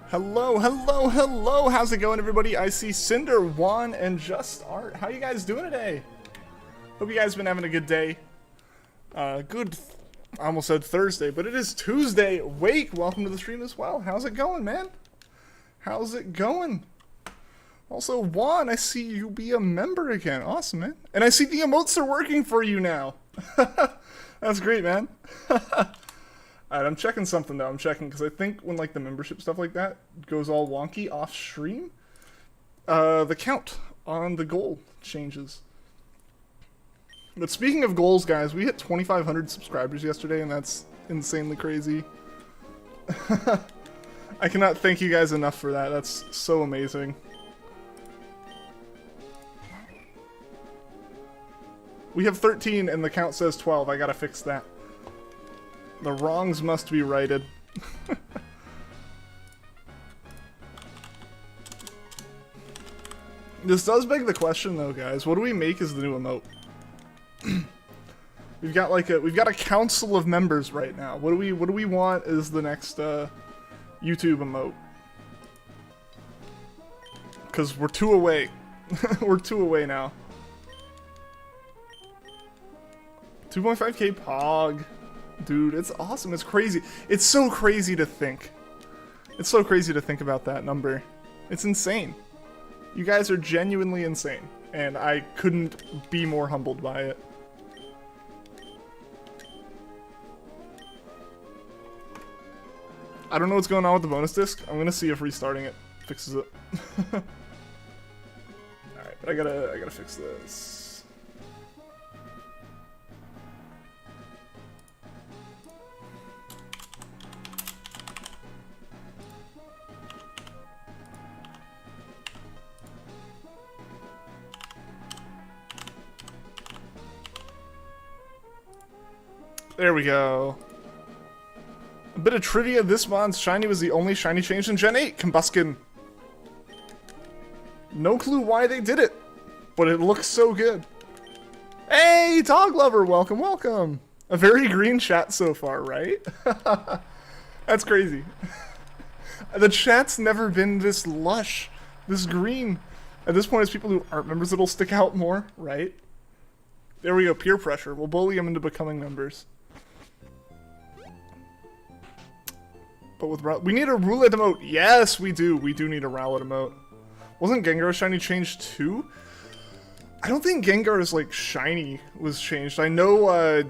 Hello, hello, hello! How's it going, everybody? I see Cinder, Juan, and Just Art. How you guys doing today? Hope you guys been having a good day. I almost said Thursday, but it is Tuesday. Wake, welcome to the stream as well. How's it going, man? How's it going? Also, Juan, I see you be a member again. Awesome, man. And I see the emotes are working for you now. That's great, man. Alright, I'm checking something though. I'm checking because I think when like the membership stuff like that goes all wonky off stream, the count on the goal changes. But speaking of goals, guys, we hit 2,500 subscribers yesterday, and that's insanely crazy. I cannot thank you guys enough for that. That's so amazing. We have 13 and the count says 12. I gotta fix that. The wrongs must be righted. This does beg the question though, guys. What do we make as the new emote? we've got a council of members right now. What do we want as the next YouTube emote? Cause we're 2 away. We're 2 away now. 2.5k Pog. Dude, it's awesome. It's crazy. It's so crazy to think. It's so crazy to think about that number. It's insane. You guys are genuinely insane. And I couldn't be more humbled by it. I don't know what's going on with the bonus disc. I'm gonna see if restarting it fixes it. Alright, but I gotta fix this. There we go. A bit of trivia, this month's shiny was the only shiny change in Gen 8, Combuskin. No clue why they did it, but it looks so good. Hey, Dog Lover, welcome, welcome. A very green chat so far, right? That's crazy. The chat's never been this lush, this green. At this point, it's people who aren't members that'll stick out more, right? There we go, peer pressure. We'll bully them into becoming members. But with we need a roulette emote. Yes, we do. We do need a roulette emote. Wasn't Gengar's shiny changed too? I don't think Gengar's like shiny was changed. I know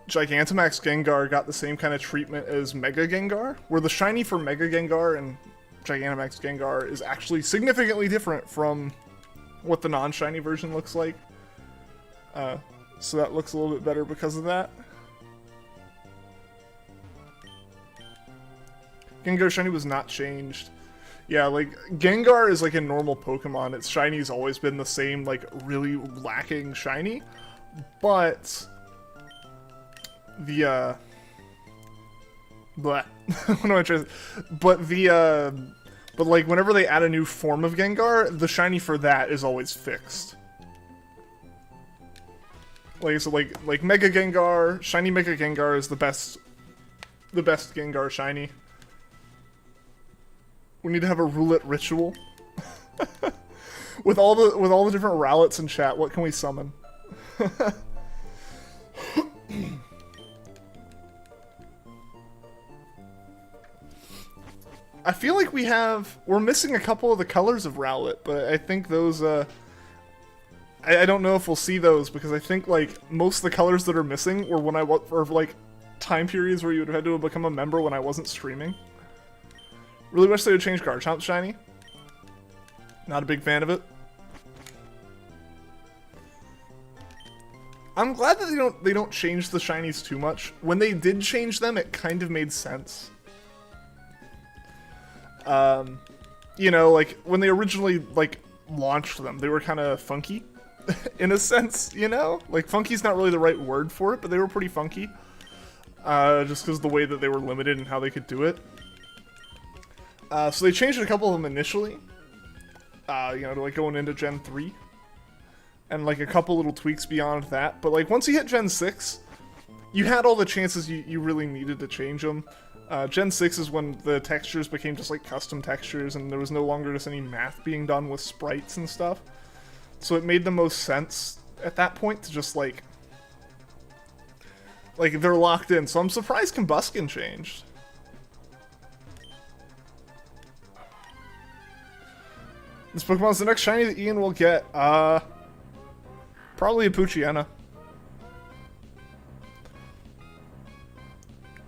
Gigantamax Gengar got the same kind of treatment as Mega Gengar, where the shiny for Mega Gengar and Gigantamax Gengar is actually significantly different from what the non-shiny version looks like. So that looks a little bit better because of that. Gengar shiny was not changed. Yeah, like, Gengar is like a normal Pokemon. Its shiny's always been the same, like, really lacking shiny. But the, what am I trying to say? But like, whenever they add a new form of Gengar, the shiny for that is always fixed. Like, so like Mega Gengar, shiny Mega Gengar is the best Gengar shiny. We need to have a roulette ritual. with all the different Rowlets in chat, what can we summon? I feel like we're missing a couple of the colors of Rowlet, but I think those I don't know if we'll see those because I think like most of the colors that are missing were when for like time periods where you would have had to become a member when I wasn't streaming. Really wish they would change Garchomp shiny. Not a big fan of it. I'm glad that they don't change the shinies too much. When they did change them, it kind of made sense. You know, like when they originally like launched them, they were kind of funky in a sense, you know? Like funky's not really the right word for it, but they were pretty funky. Just because of the way that they were limited and how they could do it. So they changed a couple of them initially, you know, to like going into Gen 3, and like a couple little tweaks beyond that. But like once you hit Gen 6, you had all the chances you really needed to change them. Gen 6 is when the textures became just like custom textures and there was no longer just any math being done with sprites and stuff. So it made the most sense at that point to just like they're locked in. So I'm surprised Combustion changed. This Pokemon's the next shiny that Ian will get. Probably a Poochyena.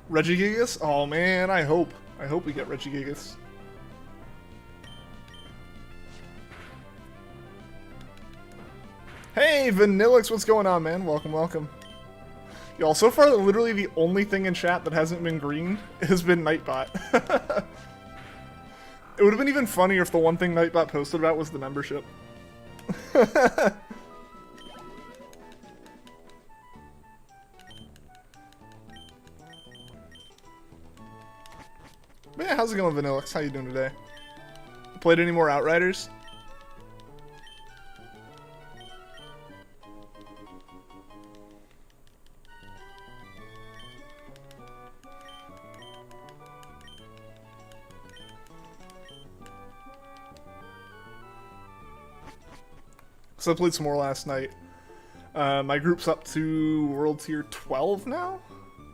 Regigigas? Oh man, I hope we get Regigigas. Hey, Vanillix, what's going on, man? Welcome, welcome. Y'all, so far, literally the only thing in chat that hasn't been green has been Nightbot. It would have been even funnier if the one thing Nightbot posted about was the membership. But yeah, how's it going, Vanillix? How you doing today? Played any more Outriders? So I played some more last night. My group's up to World Tier 12 now?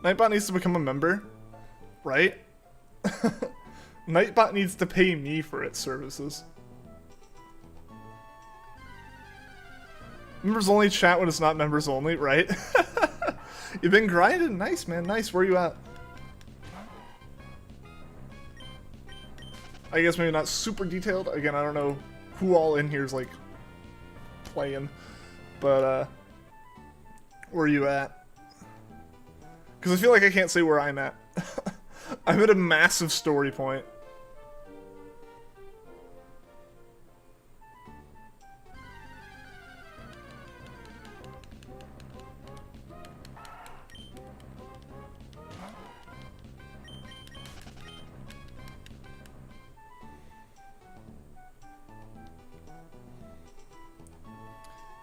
Nightbot needs to become a member, right? Nightbot needs to pay me for its services. Members only chat when it's not members only, right? You've been grinding? Nice, man. Nice. Where are you at? I guess maybe not super detailed. Again, I don't know who all in here is like playing, but where are you at? Because I feel like I can't say where I'm at. I'm at a massive story point.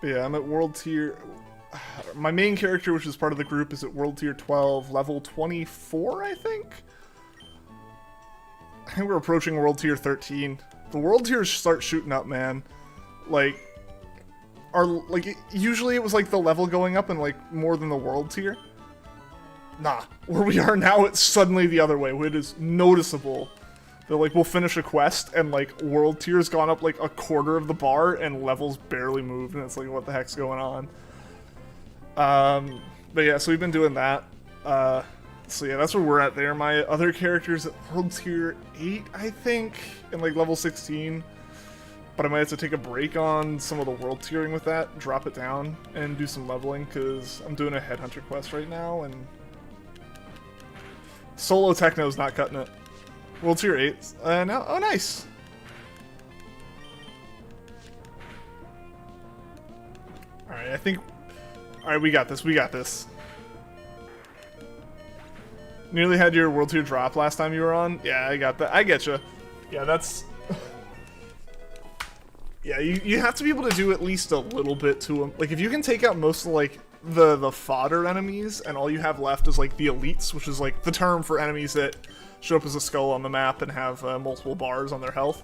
But yeah, I'm at World Tier... My main character, which is part of the group, is at World Tier 12, level 24, I think? I think we're approaching World Tier 13. The World Tiers start shooting up, man. Like, usually it was like the level going up and like more than the World Tier. Nah, where we are now, it's suddenly the other way. It is noticeable that like we'll finish a quest and like World Tier's gone up like a quarter of the bar and levels barely moved, and it's like, what the heck's going on? But yeah, so we've been doing that. So yeah, that's where we're at there. My other character's at World Tier 8, I think, and like level 16. But I might have to take a break on some of the World Tiering with that, drop it down, and do some leveling, because I'm doing a Headhunter quest right now, and Solo Techno's not cutting it. World Tier 8. Now, oh, nice! Alright, I think... Alright, we got this, we got this. Nearly had your World Tier drop last time you were on? Yeah, I got that. I getcha. Yeah, that's... Yeah, you have to be able to do at least a little bit to them. Like, if you can take out most of, like, the fodder enemies, and all you have left is, like, the elites, which is, like, the term for enemies that show up as a skull on the map and have multiple bars on their health.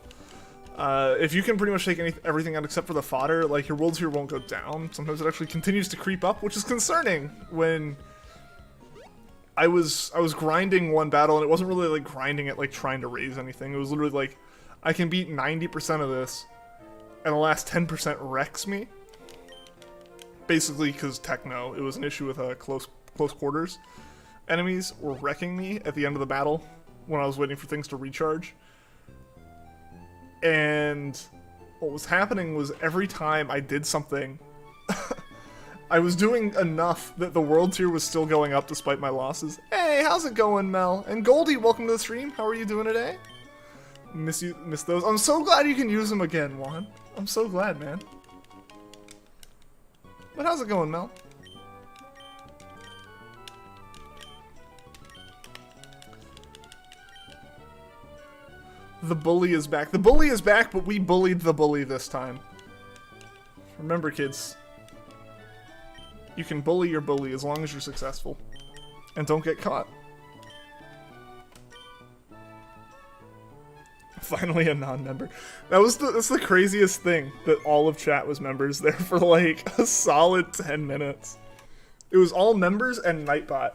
If you can pretty much take everything out except for the fodder, like, your World Tier won't go down. Sometimes it actually continues to creep up, which is concerning when... I was grinding one battle, and it wasn't really, like, grinding it, like, trying to raise anything. It was literally, like, I can beat 90% of this, and the last 10% wrecks me. Basically, because Techno, it was an issue with close quarters. Enemies were wrecking me at the end of the battle when I was waiting for things to recharge. And what was happening was every time I did something... I was doing enough that the World Tier was still going up despite my losses. Hey, how's it going, Mel? And Goldie, welcome to the stream. How are you doing today? Miss those. I'm so glad you can use them again, Juan. I'm so glad, man. But how's it going, Mel? The bully is back. The bully is back, but we bullied the bully this time. Remember, kids. You can bully your bully as long as you're successful. And don't get caught. Finally a non-member. That's the craziest thing, that all of chat was members there for like a solid 10 minutes. It was all members and Nightbot.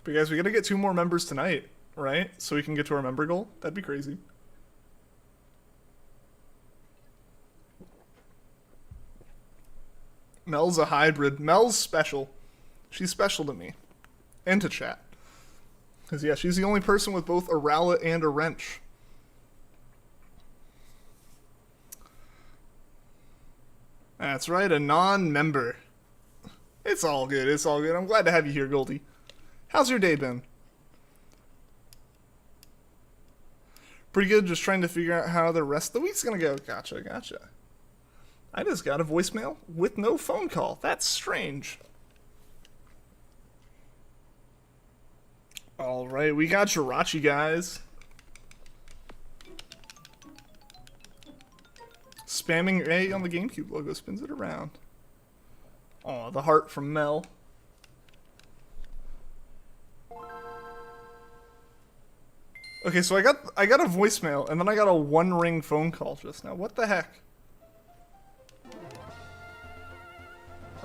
But guys, we gotta get 2 more members tonight, right? So we can get to our member goal. That'd be crazy. Mel's a hybrid. Mel's special. She's special to me. And to chat. Because, yeah, she's the only person with both a rowlet and a wrench. That's right, a non-member. It's all good, it's all good. I'm glad to have you here, Goldie. How's your day been? Pretty good, just trying to figure out how the rest of the week's gonna go. Gotcha, gotcha. I just got a voicemail with no phone call. That's strange. Alright, we got Jirachi, guys. Spamming A on the GameCube logo spins it around. Aw, the heart from Mel. Okay, so I got a voicemail, and then I got a one-ring phone call just now. What the heck?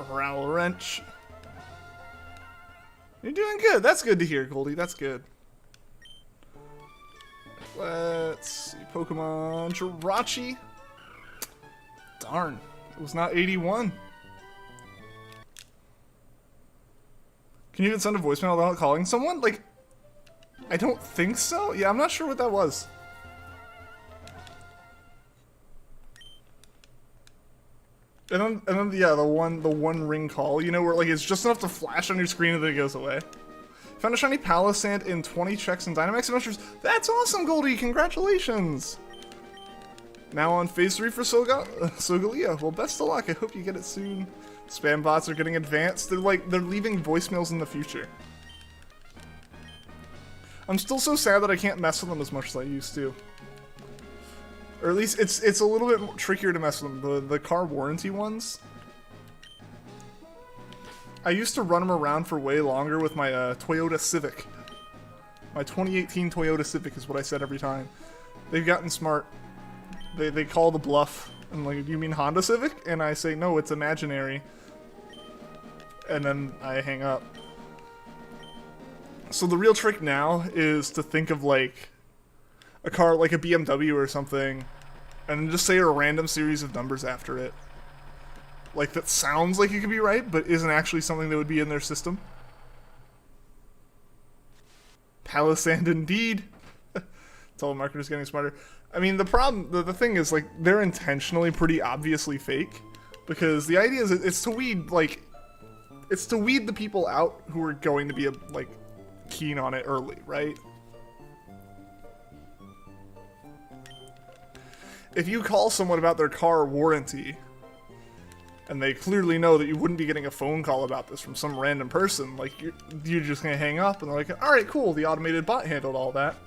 Rowel wrench. You're doing good. That's good to hear, Goldie. That's good. Let's see. Pokemon Jirachi. Darn. It was not 81. Can you even send a voicemail without calling someone? Like, I don't think so. Yeah, I'm not sure what that was. And then yeah, the one ring call, you know, where like it's just enough to flash on your screen and then it goes away. Found a shiny Palisand in 20 checks and Dynamax Adventures. That's awesome, Goldie! Congratulations! Now on phase 3 for Sogalia. Well, best of luck. I hope you get it soon. Spam bots are getting advanced. They're leaving voicemails in the future. I'm still so sad that I can't mess with them as much as I used to. Or at least it's a little bit trickier to mess with them. The car warranty ones. I used to run them around for way longer with my Toyota Civic. My 2018 Toyota Civic is what I said every time. They've gotten smart. They call the bluff. I'm like, do you mean Honda Civic? And I say, no, it's imaginary. And then I hang up. So the real trick now is to think of like a car like a BMW or something, and just say a random series of numbers after it. Like that sounds like it could be right, but isn't actually something that would be in their system. Palisand indeed. Telemarketers getting smarter. I mean, the problem, the thing is, like, they're intentionally pretty obviously fake, because the idea is it's to weed, like, it's to weed the people out who are going to be, like, keen on it early, right? If you call someone about their car warranty, and they clearly know that you wouldn't be getting a phone call about this from some random person, like, you're just gonna hang up, and they're like, alright, cool, the automated bot handled all that.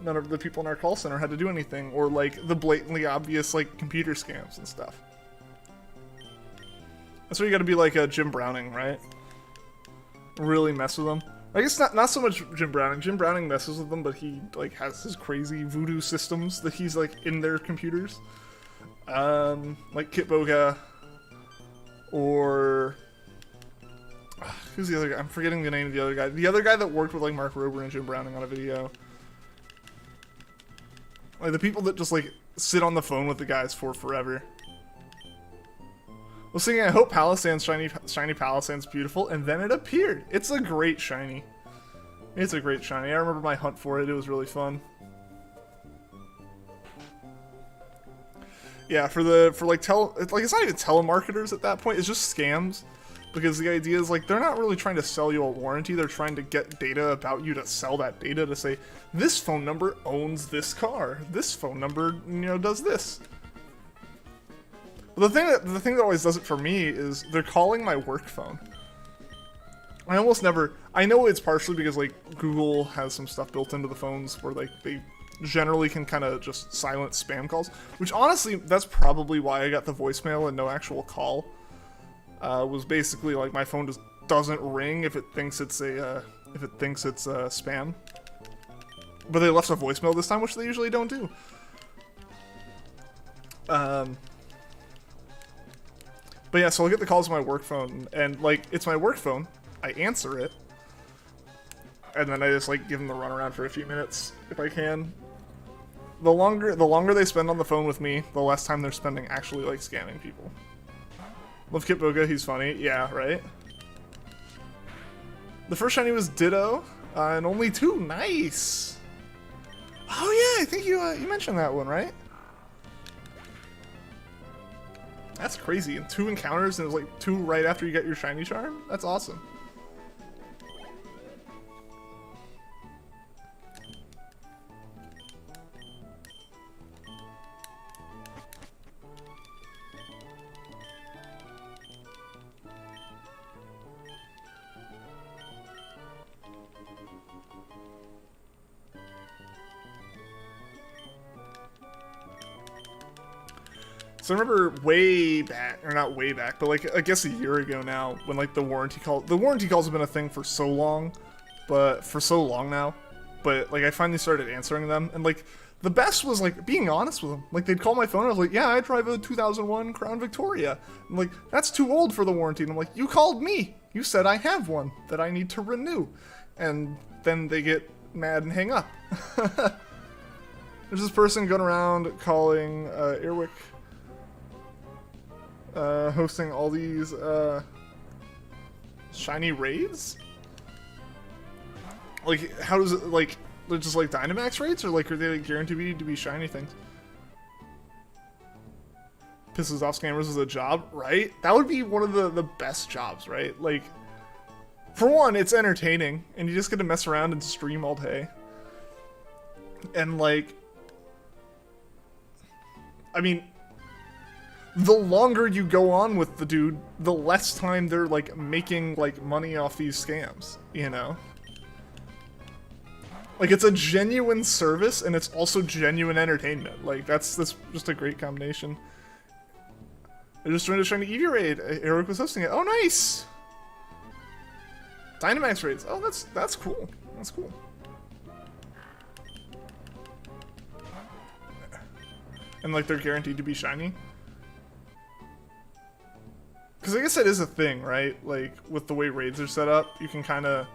None of the people in our call center had to do anything, or like the blatantly obvious like computer scams and stuff. That's why you gotta be like a Jim Browning, right? Really mess with them. I guess not so much Jim Browning. Jim Browning messes with them, but he like has his crazy voodoo systems that he's like in their computers. Like Kitboga, or who's the other guy? I'm forgetting the name of the other guy. The other guy that worked with like Mark Rober and Jim Browning on a video. Like the people that just like sit on the phone with the guys for forever. I was thinking, I hope Palisand's shiny Palisand's beautiful, and then it appeared. It's a great shiny. It's a great shiny. I remember my hunt for it. It was really fun. Yeah, for like it's not even telemarketers at that point. It's just scams. Because the idea is, like, they're not really trying to sell you a warranty, they're trying to get data about you to sell that data to say, this phone number owns this car, this phone number, you know, does this. But the thing that always does it for me is they're calling my work phone. I almost never, I know it's partially because, like, Google has some stuff built into the phones where, like, they generally can kind of just silence spam calls. Which honestly, that's probably why I got the voicemail and no actual call. Was basically like my phone just doesn't ring if it thinks it's a spam. But they left a voicemail this time, which they usually don't do. But yeah, so I'll get the calls on my work phone, and like it's my work phone. I answer it, and then I just like give them the runaround for a few minutes if I can. The longer they spend on the phone with me, the less time they're spending actually like scamming people. Love Kit Boga, he's funny. Yeah, right. The first shiny was Ditto, and only 2. Nice. Oh yeah, I think you mentioned that one, right? That's crazy. And 2 encounters, and it was like 2 right after you get your shiny charm. That's awesome. So I remember way back, or not way back, but like I guess a year ago now, when like the warranty calls have been a thing for so long, now, but like I finally started answering them, and like the best was like being honest with them. Like they'd call my phone, and I was like, yeah, I drive a 2001 Crown Victoria. And like, that's too old for the warranty. And I'm like, you called me. You said I have one that I need to renew. And then they get mad and hang up. There's this person going around calling Earwick, hosting all these shiny raids. Like, how does it, like, they're just like Dynamax raids, or like are they like, guaranteed to be shiny things? Pisses off scammers as a job, right? That would be one of the best jobs, right? Like, for one, it's entertaining, and you just get to mess around and stream all day. And like, I mean, the longer you go on with the dude, the less time they're like making like money off these scams, you know? Like, it's a genuine service, and it's also genuine entertainment. Like, that's just a great combination. They're just trying to Eevee raid. Eric was hosting it. Oh, nice! Dynamax raids. Oh, that's cool. That's cool. And, like, they're guaranteed to be shiny. Because I guess that is a thing, right? Like, with the way raids are set up, you can kind of...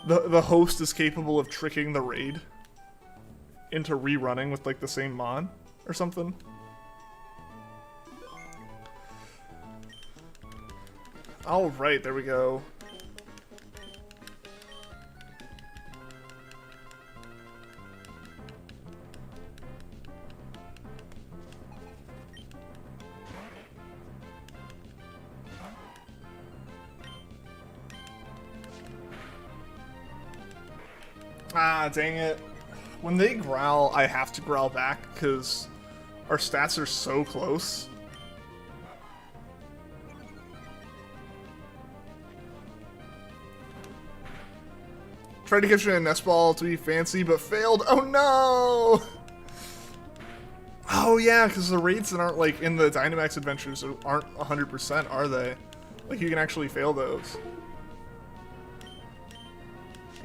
The host is capable of tricking the raid into rerunning with like the same mon or something. All right, there we go. Ah, dang it. When they growl, I have to growl back, because our stats are so close. Tried to catch you in a nest ball to be fancy, but failed. Oh no! Oh yeah, because the raids that aren't like in the Dynamax adventures aren't 100%, are they? Like, you can actually fail those.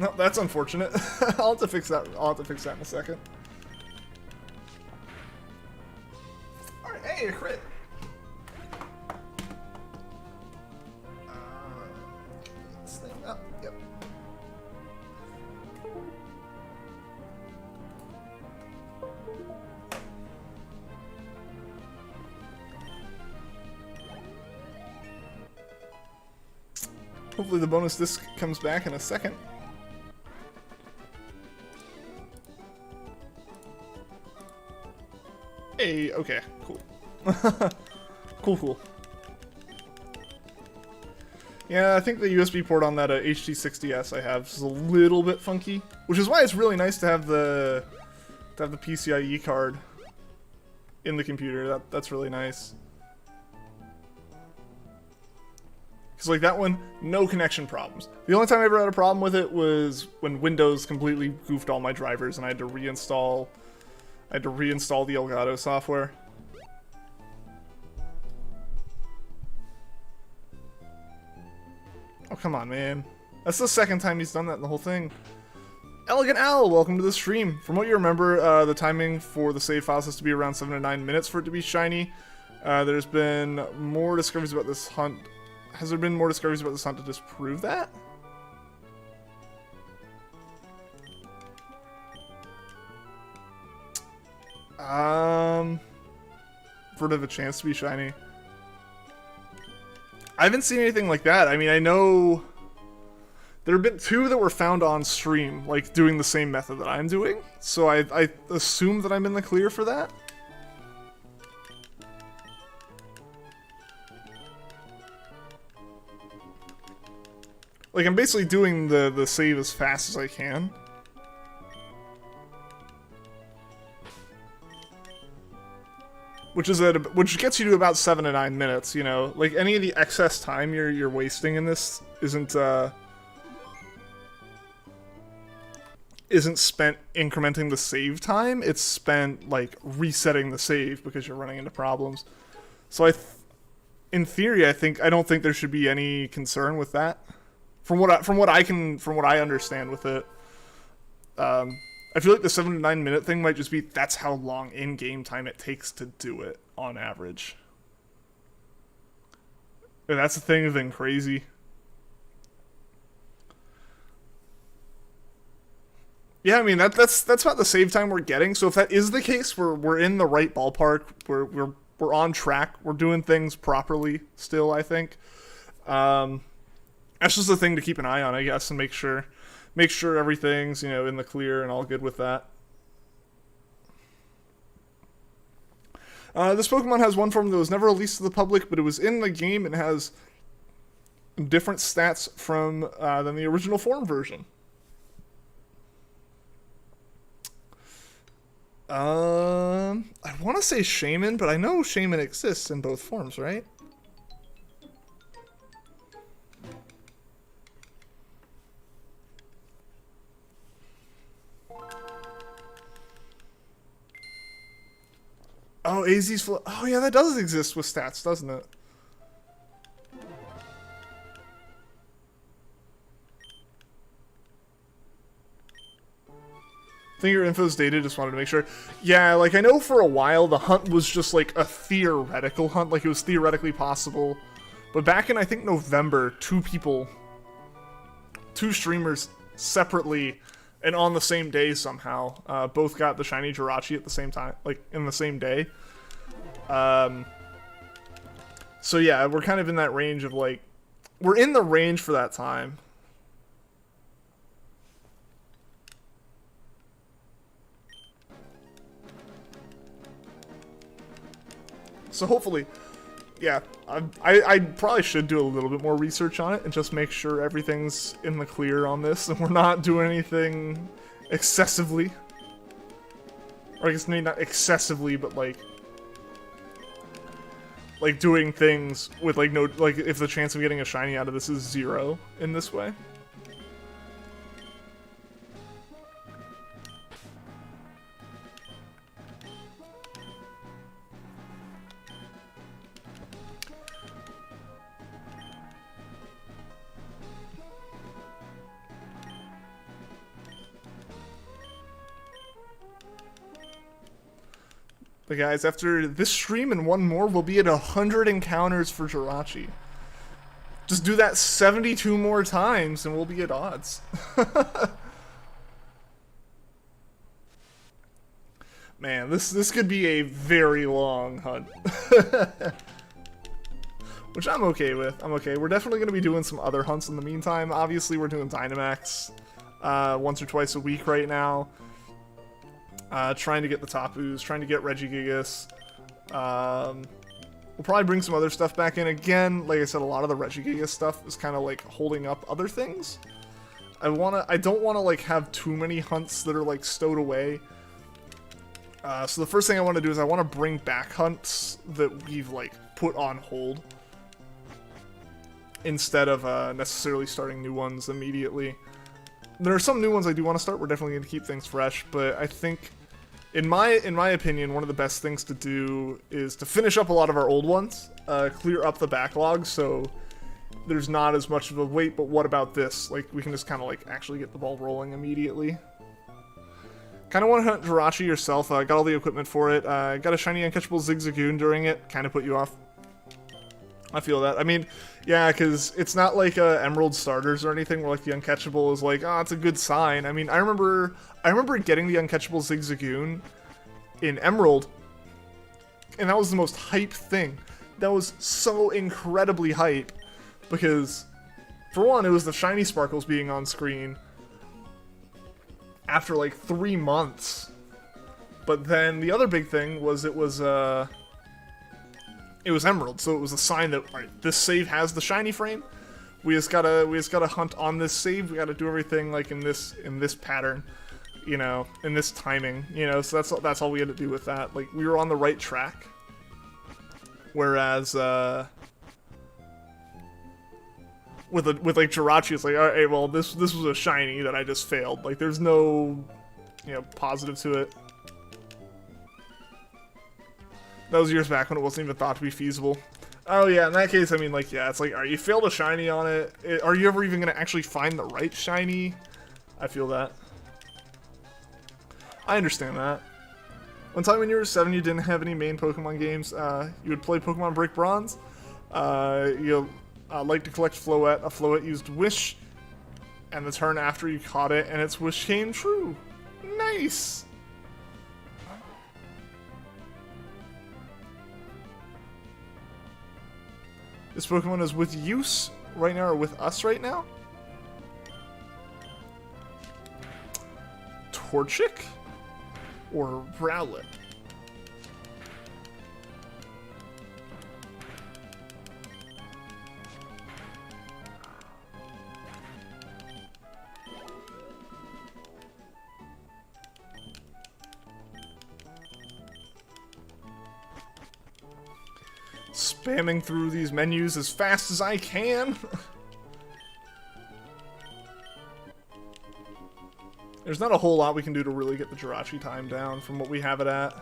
No, that's unfortunate. I'll have to fix that. I'll have to fix that in a second. All right, hey, a crit. This thing up. Yep. Hopefully the bonus disc comes back in a second. Hey, okay, cool. Cool. Yeah, I think the USB port on that HD60S I have is a little bit funky, which is why it's really nice to have the PCIe card in the computer. That's really nice. Because like that one, no connection problems. The only time I ever had a problem with it was when Windows completely goofed all my drivers and I had to reinstall the Elgato software. Oh, come on, man. That's the second time he's done that in the whole thing. Elegant Owl, welcome to the stream. From what you remember, the timing for the save files has to be around 7 to 9 minutes for it to be shiny. There's been more discoveries about this hunt. Has there been more discoveries about this hunt to disprove that? For it to have a chance to be shiny. I haven't seen anything like that. I mean, I know there have been 2 that were found on stream, like, doing the same method that I'm doing. So I assume that I'm in the clear for that. Like, I'm basically doing the save as fast as I can. Which gets you to about 7 to 9 minutes, you know? Like, any of the excess time you're wasting in this isn't spent incrementing the save time, it's spent, like, resetting the save because you're running into problems. So in theory, I don't think there should be any concern with that. From what I understand with it. I feel like the 7 to 9 minute thing might just be that's how long in-game time it takes to do it on average. If that's the thing, then crazy. Yeah, I mean that's about the save time we're getting. So if that is the case, we're in the right ballpark. We're on track. We're doing things properly still, I think. That's just a thing to keep an eye on, I guess, and make sure everything's, you know, in the clear and all good with that. This Pokemon has one form that was never released to the public, but it was in the game and has different stats from than the original form version. I want to say Shaman, but I know Shaman exists in both forms, right? Oh, AZ's full. Oh, yeah, that does exist with stats, doesn't it? I think your info's dated, just wanted to make sure. Yeah, like, I know for a while the hunt was just, like, a theoretical hunt, like, it was theoretically possible. But back in, I think, November, 2 streamers separately and on the same day somehow, both got the shiny Jirachi at the same time, like, in the same day. So yeah, we're kind of in that range of, like, we're in the range for that time. So hopefully, yeah, I probably should do a little bit more research on it and just make sure everything's in the clear on this and we're not doing anything excessively. Or I guess maybe not excessively, but like doing things with like no, like if the chance of getting a shiny out of this is 0 in this way. But guys, after this stream and one more, we'll be at 100 encounters for Jirachi. Just do that 72 more times and we'll be at odds. Man, this could be a very long hunt. Which I'm okay with. I'm okay. We're definitely going to be doing some other hunts in the meantime. Obviously, we're doing Dynamax once or twice a week right now. Trying to get the Tapus, trying to get Regigigas. We'll probably bring some other stuff back in. Again, like I said, a lot of the Regigigas stuff is kind of like holding up other things. I don't want to like have too many hunts that are like stowed away. So the first thing I want to do is I want to bring back hunts that we've like put on hold. instead of necessarily starting new ones immediately. There are some new ones I do want to start. We're definitely going to keep things fresh, but I think, in my opinion, one of the best things to do is to finish up a lot of our old ones, clear up the backlog, so there's not as much of a wait. But what about this? Like, we can just kind of like actually get the ball rolling immediately. Kind of want to hunt Jirachi yourself. Got all the equipment for it. Got a shiny uncatchable Zigzagoon during it. Kind of put you off. I feel that. I mean, yeah, because it's not like Emerald starters or anything where like the uncatchable is like, oh, it's a good sign. I mean, I remember getting the uncatchable Zigzagoon in Emerald, and that was the most hype thing. That was so incredibly hype because, for one, it was the shiny sparkles being on screen after like 3 months. But then the other big thing was it was Emerald, so it was a sign that, alright, this save has the shiny frame. We just gotta hunt on this save. We gotta do everything like in this pattern, you know, in this timing, you know. So that's all we had to do with that. Like, we were on the right track. Whereas with like Jirachi, it's like, alright, well, this was a shiny that I just failed. Like, there's no, you know, positive to it. That was years back when it wasn't even thought to be feasible. Oh yeah, in that case, I mean, like, yeah, it's like, you failed a shiny on it. Are you ever even going to actually find the right shiny? I feel that. I understand that. One time when you were 7, you didn't have any main Pokemon games. You would play Pokemon Break Bronze. You like to collect Floette. A Floette used Wish, and the turn after you caught it, and its wish came true. Nice! This Pokemon is with use right now, or with us right now? Torchic? Or Rowlet? Spamming through these menus as fast as I can. There's not a whole lot we can do to really get the Jirachi time down from what we have it at.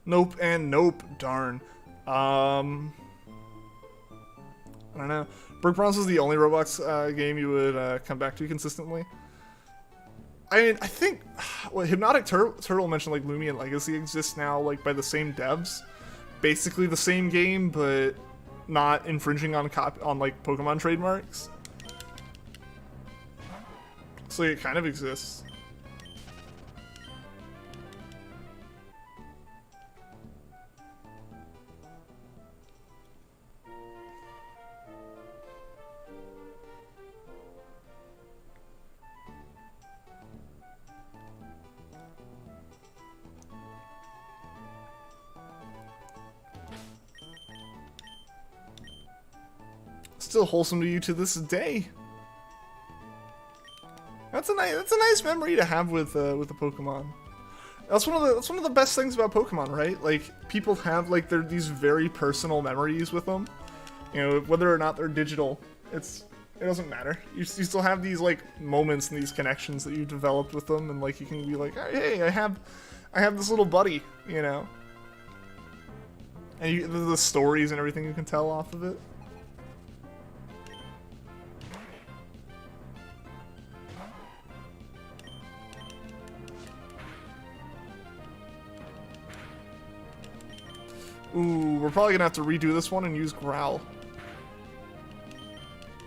Nope and nope, darn. I don't know. Brook Bronze is the only Roblox game you would come back to consistently. I mean, I think, well, Hypnotic Turtle mentioned like Lumion Legacy exists now, like by the same devs, basically the same game, but not infringing on like Pokemon trademarks. So it kind of exists. Still wholesome to you to this day. That's a nice memory to have with the Pokemon. That's one of the best things about Pokemon, right? Like, people have like these very personal memories with them. You know, whether or not they're digital, it doesn't matter. You still have these like moments and these connections that you developed with them, and like you can be like, hey, I have this little buddy, you know. And the stories and everything you can tell off of it. Ooh, we're probably gonna have to redo this one and use Growl.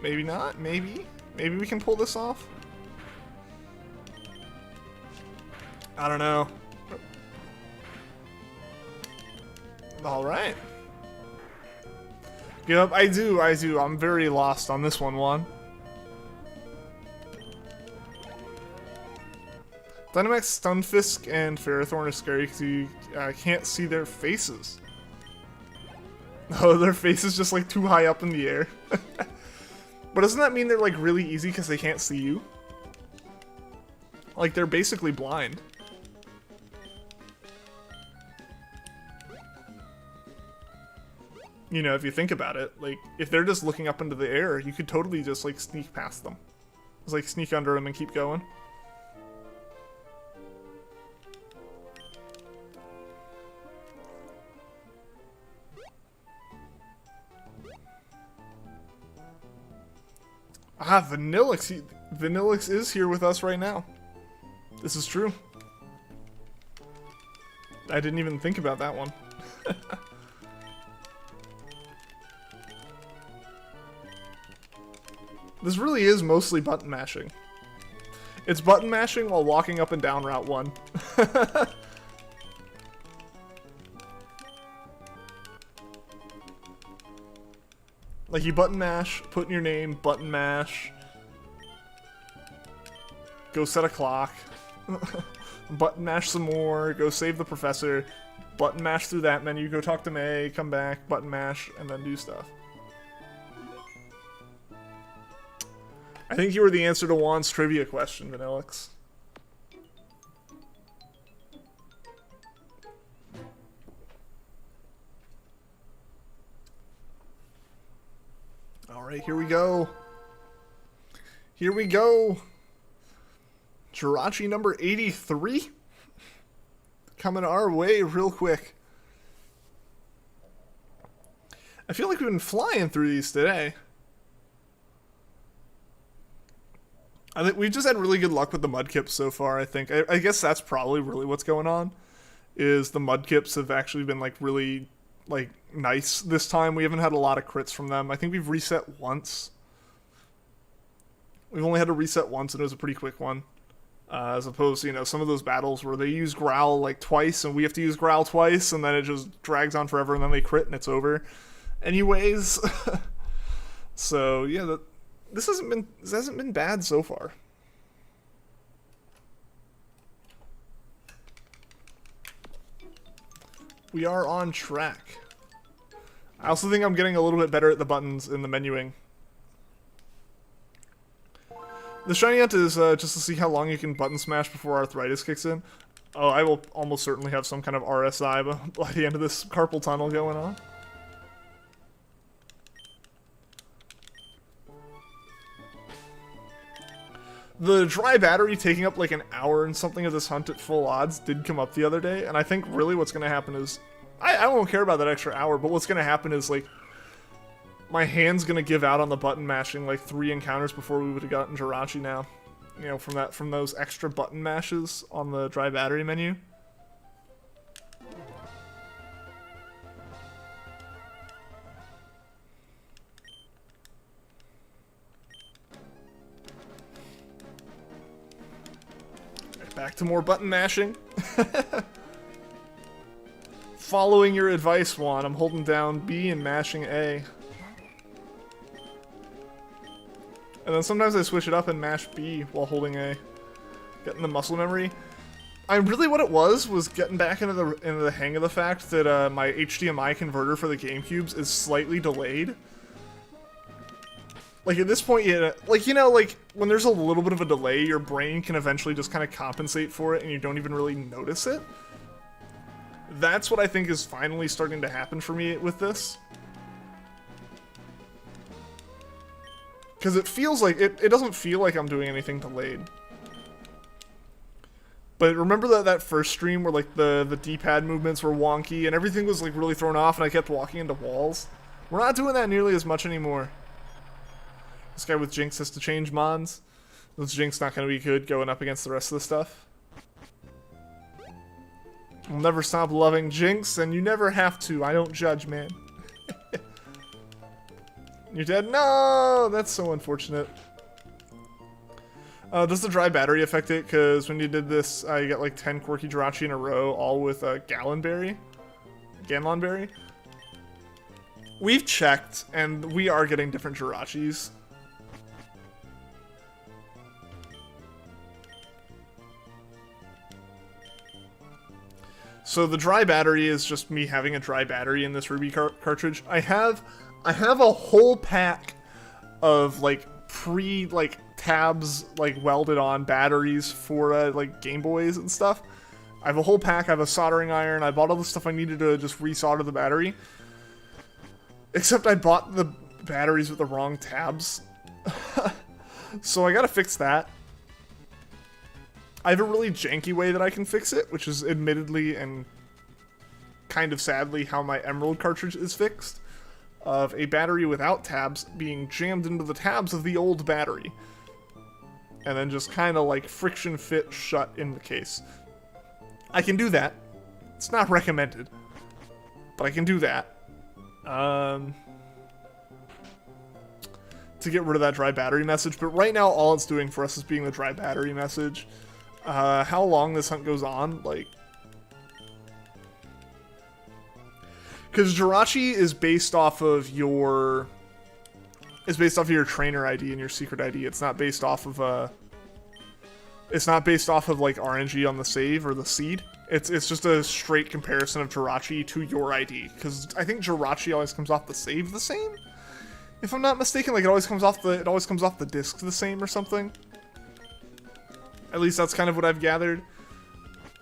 Maybe not, maybe. Maybe we can pull this off. I don't know. Alright. Yep, I do. I'm very lost on this one, Juan. Dynamax, Stunfisk, and Ferrothorn are scary because you can't see their faces. Oh, their face is just like too high up in the air. But doesn't that mean they're like really easy because they can't see you? Like, they're basically blind. You know, if you think about it, like, if they're just looking up into the air, you could totally just, like, sneak past them. Just, like, sneak under them and keep going. Ah, Vanillix. Vanillix is here with us right now. This is true. I didn't even think about that one. This really is mostly button mashing. It's button mashing while walking up and down Route 1. Like, you button mash, put in your name, button mash. Go set a clock. Button mash some more, go save the professor. Button mash through that menu, go talk to May, come back, button mash, and then do stuff. I think you were the answer to Juan's trivia question, Vanillix. Alright, here we go. Here we go. Jirachi number 83. Coming our way real quick. I feel like we've been flying through these today. I think we've just had really good luck with the mudkips so far, I think. I guess that's probably really what's going on. Is the mudkips have actually been, like, really, like, nice this time. We haven't had a lot of crits from them. I think we've reset once. We've only had to reset once, and it was a pretty quick one. As opposed to, you know, some of those battles where they use Growl, like, twice, and we have to use Growl twice, and then it just drags on forever, and then they crit, and it's over. Anyways. So, yeah, this hasn't been bad so far. We are on track. I also think I'm getting a little bit better at the buttons in the menuing. The shiny hunt is just to see how long you can button smash before arthritis kicks in. Oh, I will almost certainly have some kind of RSI by the end of this carpal tunnel going on. The dry battery taking up like an hour and something of this hunt at full odds did come up the other day, and I think really what's going to happen is, I won't care about that extra hour, but what's going to happen is, like, my hand's going to give out on the button mashing like 3 encounters before we would have gotten Jirachi now. You know, from those extra button mashes on the dry battery menu. Back to more button mashing. Following your advice, Juan. I'm holding down B and mashing A. And then sometimes I switch it up and mash B while holding A. Getting the muscle memory. What it was getting back into the hang of the fact that my HDMI converter for the GameCubes is slightly delayed. Like, at this point, like, you know, like, when there's a little bit of a delay, your brain can eventually just kind of compensate for it and you don't even really notice it. That's what I think is finally starting to happen for me with this. Because it feels like, it doesn't feel like I'm doing anything delayed. But remember that first stream where, like, the D-pad movements were wonky and everything was, like, really thrown off and I kept walking into walls? We're not doing that nearly as much anymore. This guy with Jinx has to change mons. This Jinx not going to be good going up against the rest of the stuff. I'll never stop loving Jinx, and you never have to. I don't judge, man. You're dead? No! That's so unfortunate. Does the dry battery affect it? Because when you did this, you got like 10 quirky Jirachi in a row, all with Galenberry. We've checked, and we are getting different Jirachis. So the dry battery is just me having a dry battery in this Ruby cartridge. I have a whole pack of like tabs like welded on batteries for like Game Boys and stuff. I have a whole pack. I have a soldering iron. I bought all the stuff I needed to just resolder the battery. Except I bought the batteries with the wrong tabs. So I gotta fix that. I have a really janky way that I can fix it, which is admittedly and kind of sadly how my Emerald cartridge is fixed. Of a battery without tabs being jammed into the tabs of the old battery. And then just kind of like friction fit shut in the case. I can do that. It's not recommended. But I can do that. To get rid of that dry battery message. But right now all it's doing for us is being the dry battery message. How long this hunt goes on, like... Because Jirachi is based off of your... It's based off of your trainer ID and your secret ID. It's not based off of, It's not based off of, like, RNG on the save or the seed. It's just a straight comparison of Jirachi to your ID. Because I think Jirachi always comes off the save the same? If I'm not mistaken, like, it always comes off the disc the same or something. At least that's kind of what I've gathered.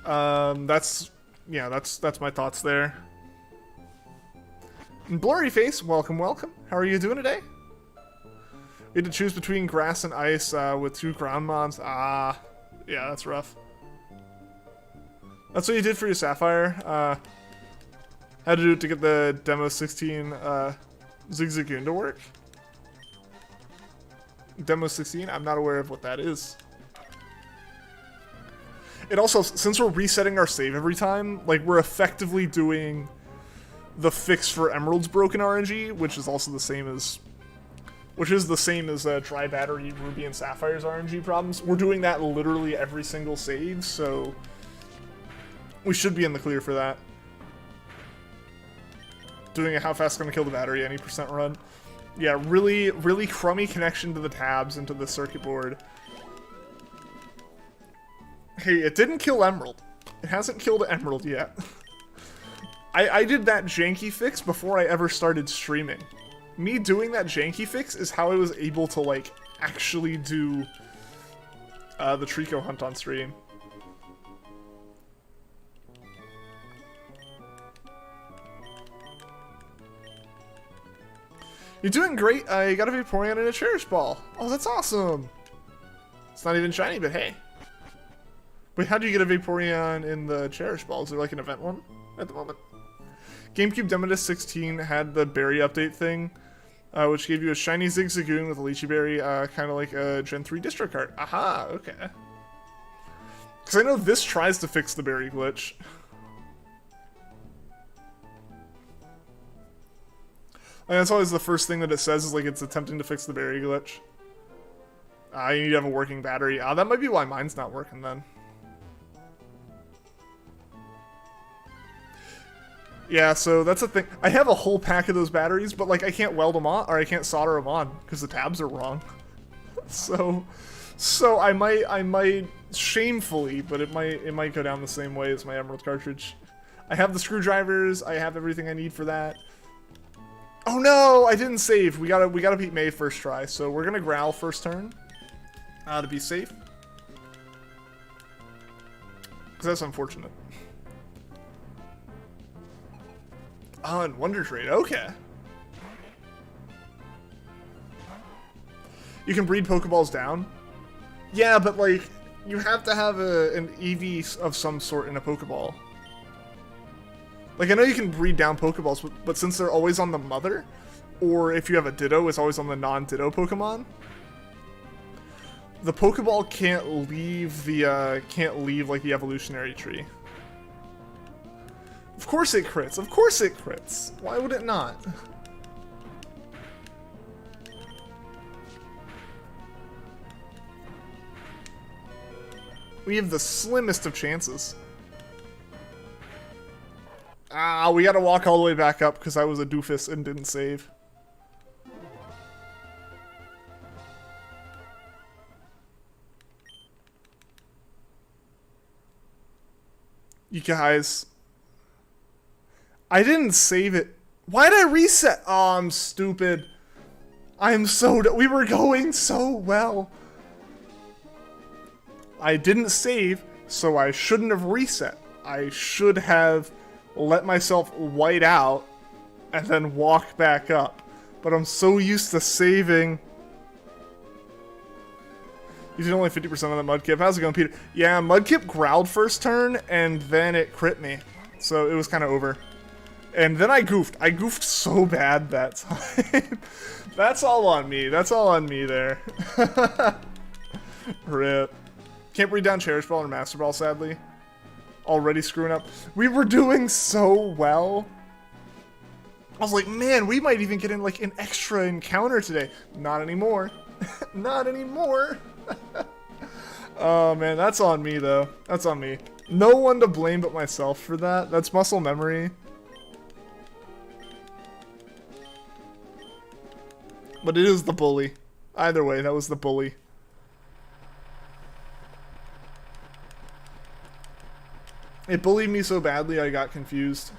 That's my thoughts there. And Blurry Face, welcome, welcome. How are you doing today? We had to choose between grass and ice with 2 ground mods. Ah, yeah, that's rough. That's what you did for your Sapphire. Had to do it to get the Demo 16 Zigzagoon to work. Demo 16, I'm not aware of what that is. It also, since we're resetting our save every time, like, we're effectively doing the fix for Emerald's broken RNG, which is also the same as... Which is the same as Dry Battery, Ruby, and Sapphire's RNG problems. We're doing that literally every single save, so... We should be in the clear for that. Doing a how fast gonna kill the battery, any percent run. Yeah, really, really crummy connection to the tabs and to the circuit board. Hey, it didn't kill Emerald. It hasn't killed Emerald yet. I did that janky fix before I ever started streaming. Me doing that janky fix is how I was able to, like, actually do the Trico hunt on stream. You're doing great. You got a Vaporeon and a Cherish Ball. Oh, that's awesome. It's not even shiny, but hey. Wait, how do you get a Vaporeon in the Cherish Ball? Is there like an event one at the moment? GameCube Demo 16 had the berry update thing, which gave you a shiny Zigzagoon with a Lychee Berry, kind of like a Gen 3 distro card. Aha, okay. Because I know this tries to fix the berry glitch. And that's always the first thing that it says, is like it's attempting to fix the berry glitch. You need to have a working battery. That might be why mine's not working then. Yeah, so that's the thing. I have a whole pack of those batteries, but like I can't weld them on, or I can't solder them on because the tabs are wrong. So I might shamefully, but it might go down the same way as my Emerald cartridge. I have the screwdrivers. I have everything I need for that. Oh no, I didn't save. We gotta beat May first try. So we're gonna growl first turn to be safe. Because that's unfortunate. Oh, and Wonder Trade. Okay. You can breed Pokeballs down. Yeah, but like you have to have an EV of some sort in a Pokeball. Like, I know you can breed down Pokeballs, but since they're always on the mother, or if you have a Ditto, it's always on the non-Ditto Pokemon, the Pokeball can't leave like the evolutionary tree. Of course it crits. Of course it crits. Why would it not? We have the slimmest of chances. We gotta walk all the way back up because I was a doofus and didn't save. You guys. I didn't save it. Why did I reset? Oh, I'm stupid. I'm so... We were going so well. I didn't save, so I shouldn't have reset. I should have let myself white out and then walk back up. But I'm so used to saving. You did only 50% of the Mudkip. How's it going, Peter? Yeah, Mudkip growled first turn, and then it crit me. So it was kind of over. And then I goofed. I goofed so bad that time. That's all on me. That's all on me there. Rip. Can't breed down Cherish Ball or Master Ball, sadly. Already screwing up. We were doing so well. I was like, man, we might even get in like an extra encounter today. Not anymore. Not anymore. Oh man, that's on me though. That's on me. No one to blame but myself for that. That's muscle memory. But it is the bully. Either way, that was the bully. It bullied me so badly I got confused.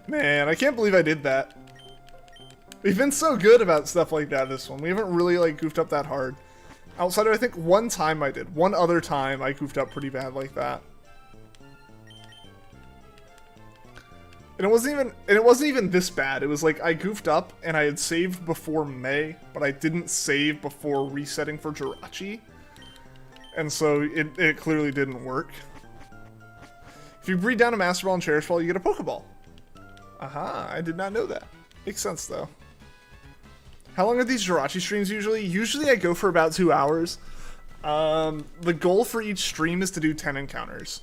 Man, I can't believe I did that. We've been so good about stuff like that this one. We haven't really like goofed up that hard. Outside of, I think, one time I did. One other time I goofed up pretty bad like that. And it wasn't even this bad. It was like I goofed up and I had saved before May, but I didn't save before resetting for Jirachi. And so it clearly didn't work. If you breed down a Master Ball and Cherish Ball, you get a Pokeball. Aha, I did not know that. Makes sense, though. How long are these Jirachi streams usually? Usually I go for about 2 hours. The goal for each stream is to do 10 encounters.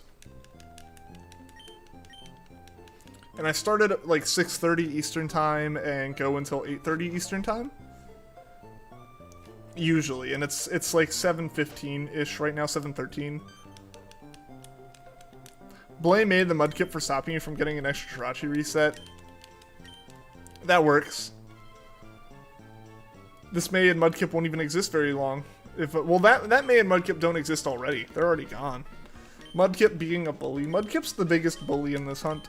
And I start at like 6:30 Eastern Time and go until 8:30 Eastern Time. Usually, and it's like 7:15-ish right now, 7:13. Blame made the Mudkip for stopping you from getting an extra Jirachi reset. That works. This May and Mudkip won't even exist very long. Well, that May and Mudkip don't exist already. They're already gone. Mudkip being a bully. Mudkip's the biggest bully in this hunt.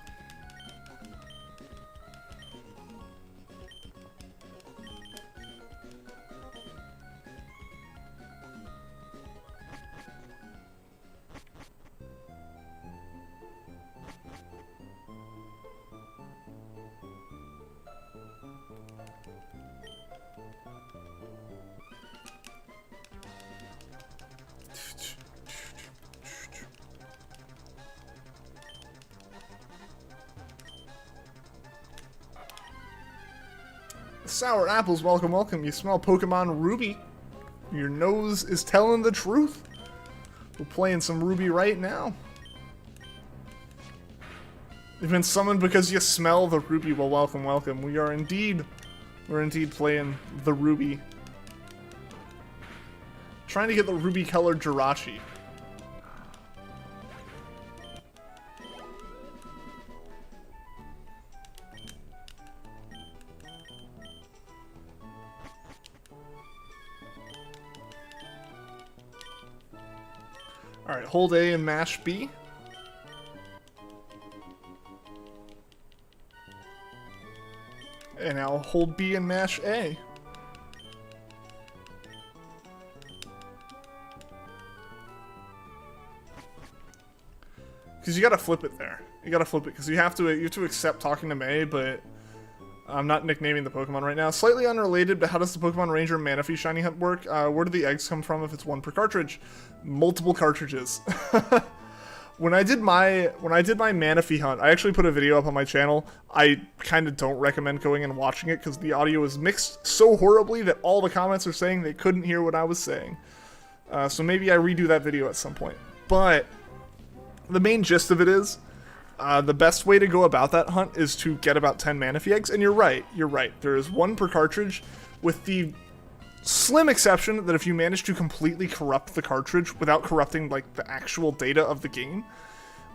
Sour apples, welcome, welcome. You smell Pokemon Ruby. Your nose is telling the truth. We're playing some Ruby right now. You've been summoned because you smell the Ruby. Well, welcome, welcome. We're indeed playing the Ruby. Trying to get the Ruby colored Jirachi. Alright, hold A and mash B. And now hold B and mash A. Because you gotta flip it there. You gotta flip it, because you have to accept talking to May, but I'm not nicknaming the Pokemon right now. Slightly unrelated, but how does the Pokemon Ranger Manaphy Shiny Hunt work? Where do the eggs come from if it's one per cartridge? Multiple cartridges. When I did my Manaphy hunt, I actually put a video up on my channel. I kind of don't recommend going and watching it because the audio is mixed so horribly that all the comments are saying they couldn't hear what I was saying. So maybe I redo that video at some point. But the main gist of it is, the best way to go about that hunt is to get about 10 Manaphy eggs, and you're right. There is one per cartridge, with the slim exception that if you manage to completely corrupt the cartridge without corrupting like the actual data of the game,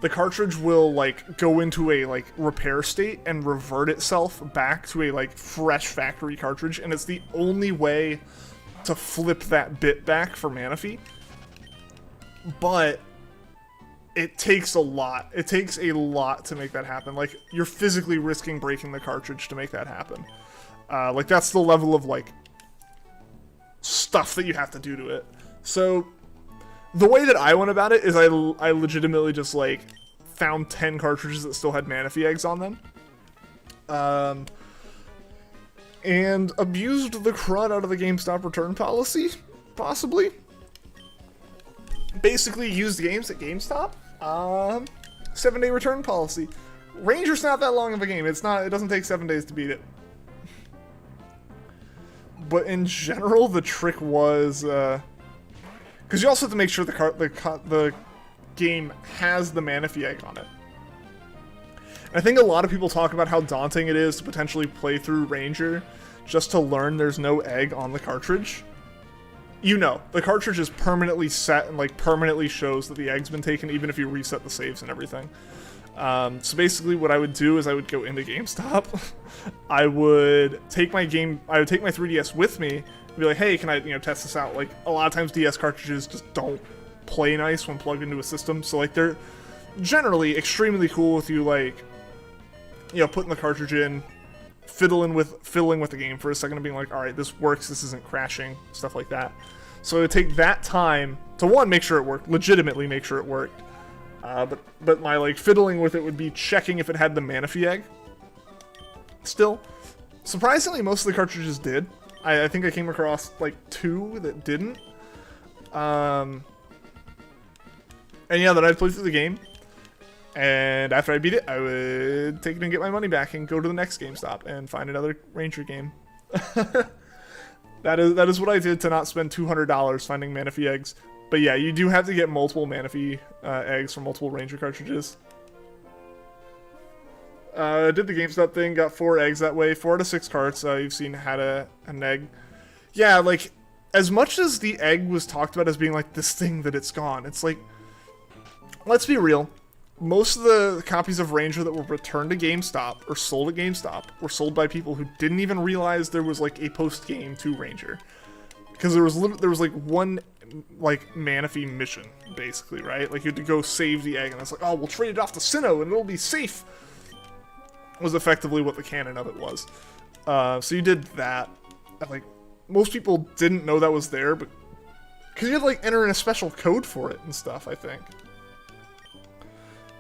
the cartridge will like go into a like repair state and revert itself back to a like fresh factory cartridge, and it's the only way to flip that bit back for Manaphy. But it takes a lot. It takes a lot to make that happen. Like, you're physically risking breaking the cartridge to make that happen. Like, that's the level of, like, stuff that you have to do to it. So, the way that I went about it is I legitimately just, like, found 10 cartridges that still had Manaphy eggs on them. And abused the crud out of the GameStop return policy, possibly. Basically used games at GameStop. 7-day return policy. Ranger's not that long of a game. It doesn't take 7 days to beat it. But in general, the trick was, because you also have to make sure the game has the Manaphy egg on it. And I think a lot of people talk about how daunting it is to potentially play through Ranger just to learn there's no egg on the cartridge. You know, the cartridge is permanently set and, like, permanently shows that the egg's been taken, even if you reset the saves and everything. So basically what I would do is I would go into GameStop. I would take my 3DS with me and be like, hey, can I, test this out? Like, a lot of times DS cartridges just don't play nice when plugged into a system. So, like, they're generally extremely cool with you, like, putting the cartridge in, fiddling with the game for a second and being like, all right, this works, this isn't crashing, stuff like that. So it would take that time to, one, make sure it worked, legitimately make sure it worked. But my, like, fiddling with it would be checking if it had the Manaphy egg. Still, surprisingly, most of the cartridges did. I think I came across, like, 2 that didn't. And yeah, then I'd play through the game. And after I beat it, I would take it and get my money back and go to the next GameStop and find another Ranger game. That is what I did to not spend $200 finding Manaphy eggs. But yeah, you do have to get multiple Manaphy eggs from multiple Ranger cartridges. Did the GameStop thing, got 4 eggs that way. 4 out of 6 carts you've seen had an egg. Yeah, like, as much as the egg was talked about as being like this thing that it's gone, it's like, let's be real. Most of the copies of Ranger that were returned to GameStop or sold at GameStop were sold by people who didn't even realize there was, like, a post-game to Ranger. Because there was like one, like, Manaphy mission, basically, right? Like, you had to go save the egg, and it's like, oh, we'll trade it off to Sinnoh, and it'll be safe. Was effectively what the canon of it was. So you did that. And, like, most people didn't know that was there, but because you had to, like, enter in a special code for it and stuff, I think.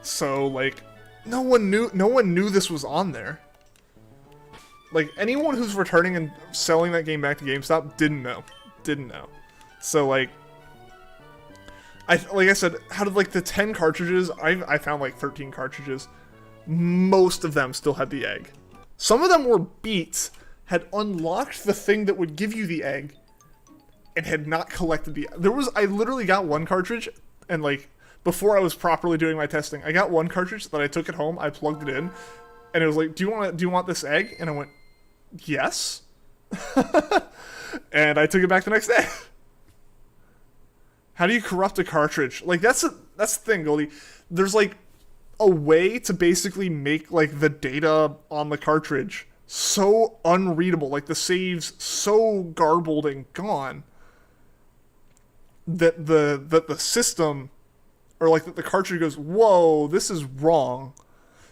So, like, no one knew this was on there. Like, anyone who's returning and selling that game back to GameStop didn't know. So, like I said, out of, like, the 10 cartridges, I found, like, 13 cartridges. Most of them still had the egg. Some of them were beats, had unlocked the thing that would give you the egg, and had not collected the... I literally got one cartridge, and, like, before I was properly doing my testing, I got one cartridge that I took it home, I plugged it in, and it was like, do you want this egg? And I went, yes. And I took it back the next day. How do you corrupt a cartridge? Like, that's the thing, Goldie. There's, like, a way to basically make, like, the data on the cartridge so unreadable, like, the saves so garbled and gone, that the system, or, like, that the cartridge goes, whoa, this is wrong.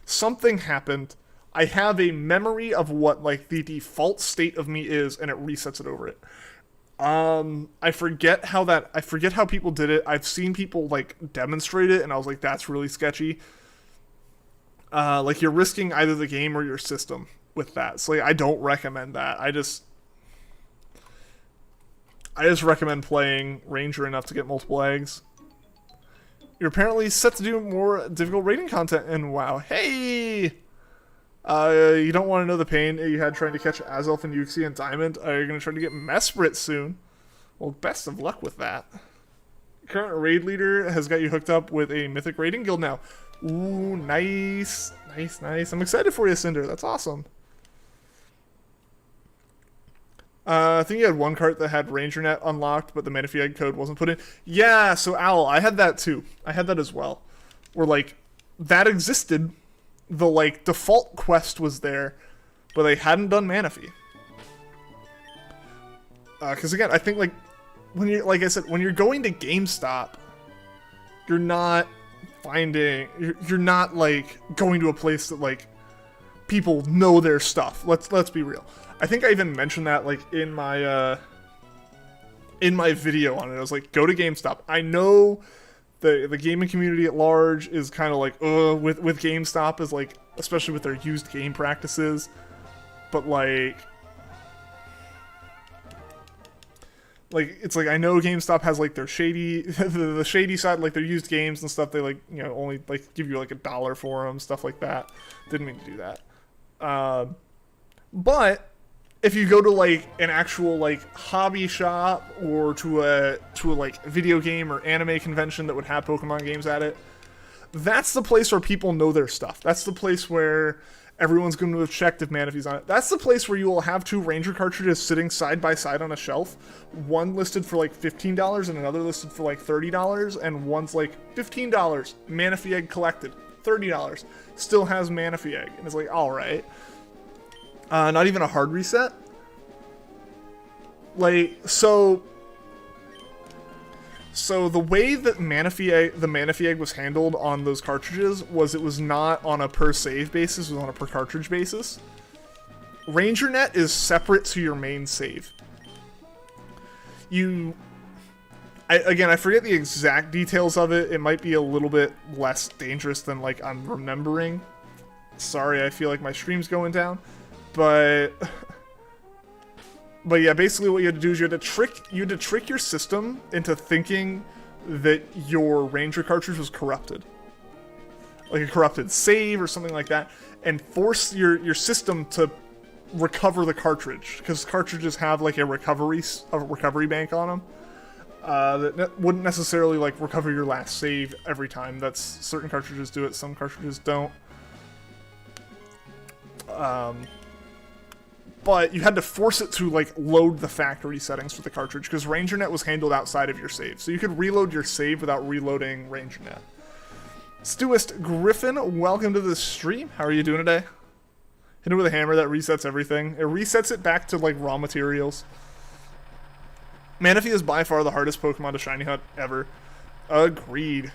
Something happened. I have a memory of what, like, the default state of me is, and it resets it over it. I forget how people did it. I've seen people, like, demonstrate it, and I was like, that's really sketchy. Like, you're risking either the game or your system with that. So, like, I don't recommend that. I just recommend playing Ranger enough to get multiple eggs. You're apparently set to do more difficult raiding content in WoW. Hey! You don't want to know the pain you had trying to catch Azelf and Yuxi and Diamond. You're going to try to get Mesprit soon. Well, best of luck with that. Current raid leader has got you hooked up with a mythic raiding guild now. Ooh, nice. Nice. I'm excited for you, Cinder. That's awesome. I think you had one cart that had RangerNet unlocked, but the Manaphy Egg code wasn't put in. Yeah, so Owl, I had that too. I had that as well. Where, like, that existed. The, like, default quest was there, but they hadn't done Manaphy. Because, again, I think, like, when you're, like I said, when you're going to GameStop, you're not finding, you're not like going to a place that like people know their stuff. Let's be real. I think I even mentioned that like in my video on it. I was like, go to GameStop. I know the gaming community at large is kind of like, with GameStop, is like, especially with their used game practices. But like it's like, I know GameStop has like their shady, the shady side, like their used games and stuff. They like, you know, only like give you like $1 for them, stuff like that. Didn't mean to do that. But if you go to like an actual like hobby shop or to a like video game or anime convention that would have Pokemon games at it, that's the place where people know their stuff. That's the place where everyone's going to have checked if Manaphy's on it. That's the place where you will have 2 Ranger cartridges sitting side by side on a shelf. One listed for like $15 and another listed for like $30, and one's like $15. Manaphy egg collected. $30. Still has Manaphy egg. And it's like, alright. Not even a hard reset? Like, so the way that the Manaphy egg was handled on those cartridges was it was not on a per save basis, it was on a per cartridge basis. RangerNet is separate to your main save. I forget the exact details of it. It might be a little bit less dangerous than like I'm remembering. Sorry, I feel like my stream's going down. But yeah, basically what you had to do is you had to trick your system into thinking that your Ranger cartridge was corrupted. Like a corrupted save or something like that, and force your system to recover the cartridge, because cartridges have like a recovery bank on them. That wouldn't necessarily like recover your last save every time. That's certain cartridges do it, some cartridges don't. But you had to force it to like load the factory settings for the cartridge, because RangerNet was handled outside of your save. So you could reload your save without reloading RangerNet. Stewist Griffin, welcome to the stream. How are you doing today? Hit it with a hammer, that resets everything. It resets it back to like raw materials. Manaphy is by far the hardest Pokemon to shiny hunt ever. Agreed.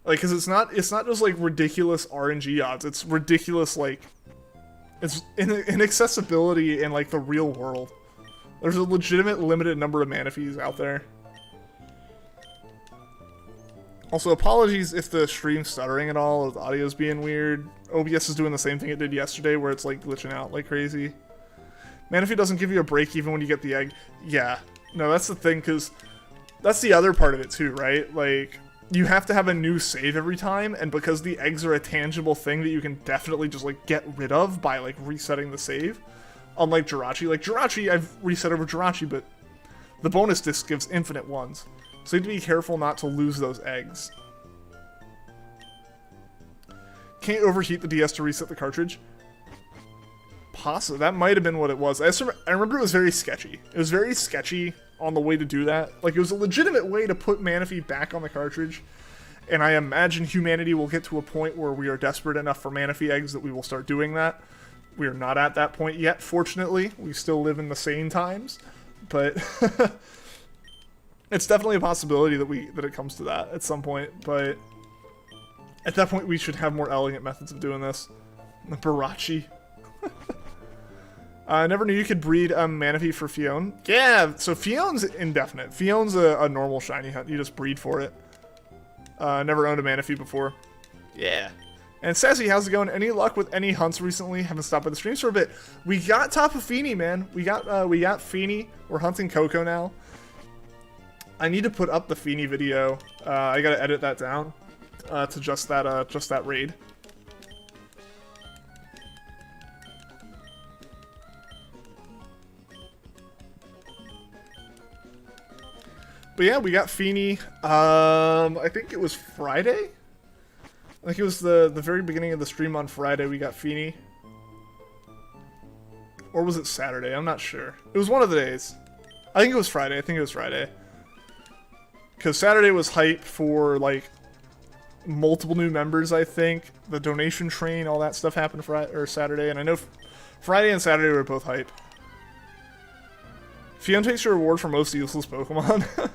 Like, cause it's not just like ridiculous RNG odds. It's ridiculous like, it's inaccessibility in like the real world. There's a legitimate limited number of Manaphys out there. Also, apologies if the stream's stuttering at all, or the audio's being weird. OBS is doing the same thing it did yesterday, where it's like glitching out like crazy. Manaphy doesn't give you a break even when you get the egg. Yeah, no, that's the thing, because that's the other part of it too, right? Like, you have to have a new save every time, and because the eggs are a tangible thing that you can definitely just like get rid of by like resetting the save. Unlike Jirachi. Like Jirachi, I've reset over Jirachi, but the bonus disc gives infinite ones. So you have to be careful not to lose those eggs. Can't overheat the DS to reset the cartridge. Possibly. That might have been what it was. I remember it was very sketchy. It was very sketchy on the way to do that. Like, it was a legitimate way to put Manaphy back on the cartridge. And I imagine humanity will get to a point where we are desperate enough for Manaphy eggs that we will start doing that. We are not at that point yet, fortunately. We still live in the sane times. But it's definitely a possibility that it comes to that at some point. But at that point, we should have more elegant methods of doing this. The Jirachi. I never knew you could breed Manaphy for Fion. Yeah, so Fion's indefinite. Fion's a normal shiny hunt. You just breed for it. Never owned a Manaphy before. Yeah. And Sassy, how's it going? Any luck with any hunts recently? Haven't stopped by the streams for a bit. We got Tapu Fini, man. We got Fini. We're hunting Coco now. I need to put up the Fini video. I gotta edit that down to just that raid. But yeah, we got Fini. I think it was Friday. I think it was the very beginning of the stream on Friday we got Fini. Or was it Saturday? I'm not sure. It was one of the days. I think it was Friday. Because Saturday was hype for, like, multiple new members, I think. The donation train, all that stuff happened Saturday. And I know Friday and Saturday were both hype. Fion takes your reward for most useless Pokemon.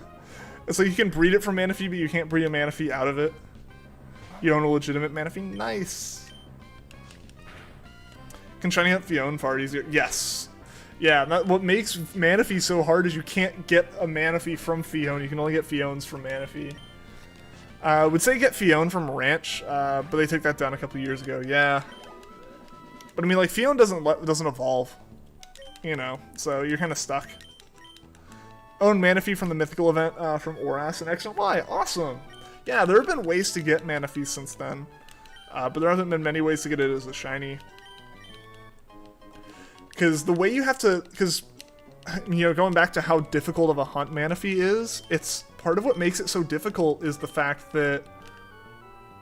It's like you can breed it from Manaphy, but you can't breed a Manaphy out of it. You own a legitimate Manaphy? Nice. Can shiny hunt Fion far easier? Yes. Yeah, what makes Manaphy so hard is you can't get a Manaphy from Fion. You can only get Fions from Manaphy. I would say get Fion from Ranch, but they took that down a couple years ago. Yeah. But I mean, like, Fion doesn't evolve. You know, so you're kind of stuck. Own Manaphy from the mythical event from Oras and X and Y. Awesome. Yeah, there have been ways to get Manaphy since then. But there haven't been many ways to get it as a shiny. Because the way you have to... Because, you know, going back to how difficult of a hunt Manaphy is, it's... Part of what makes it so difficult is the fact that...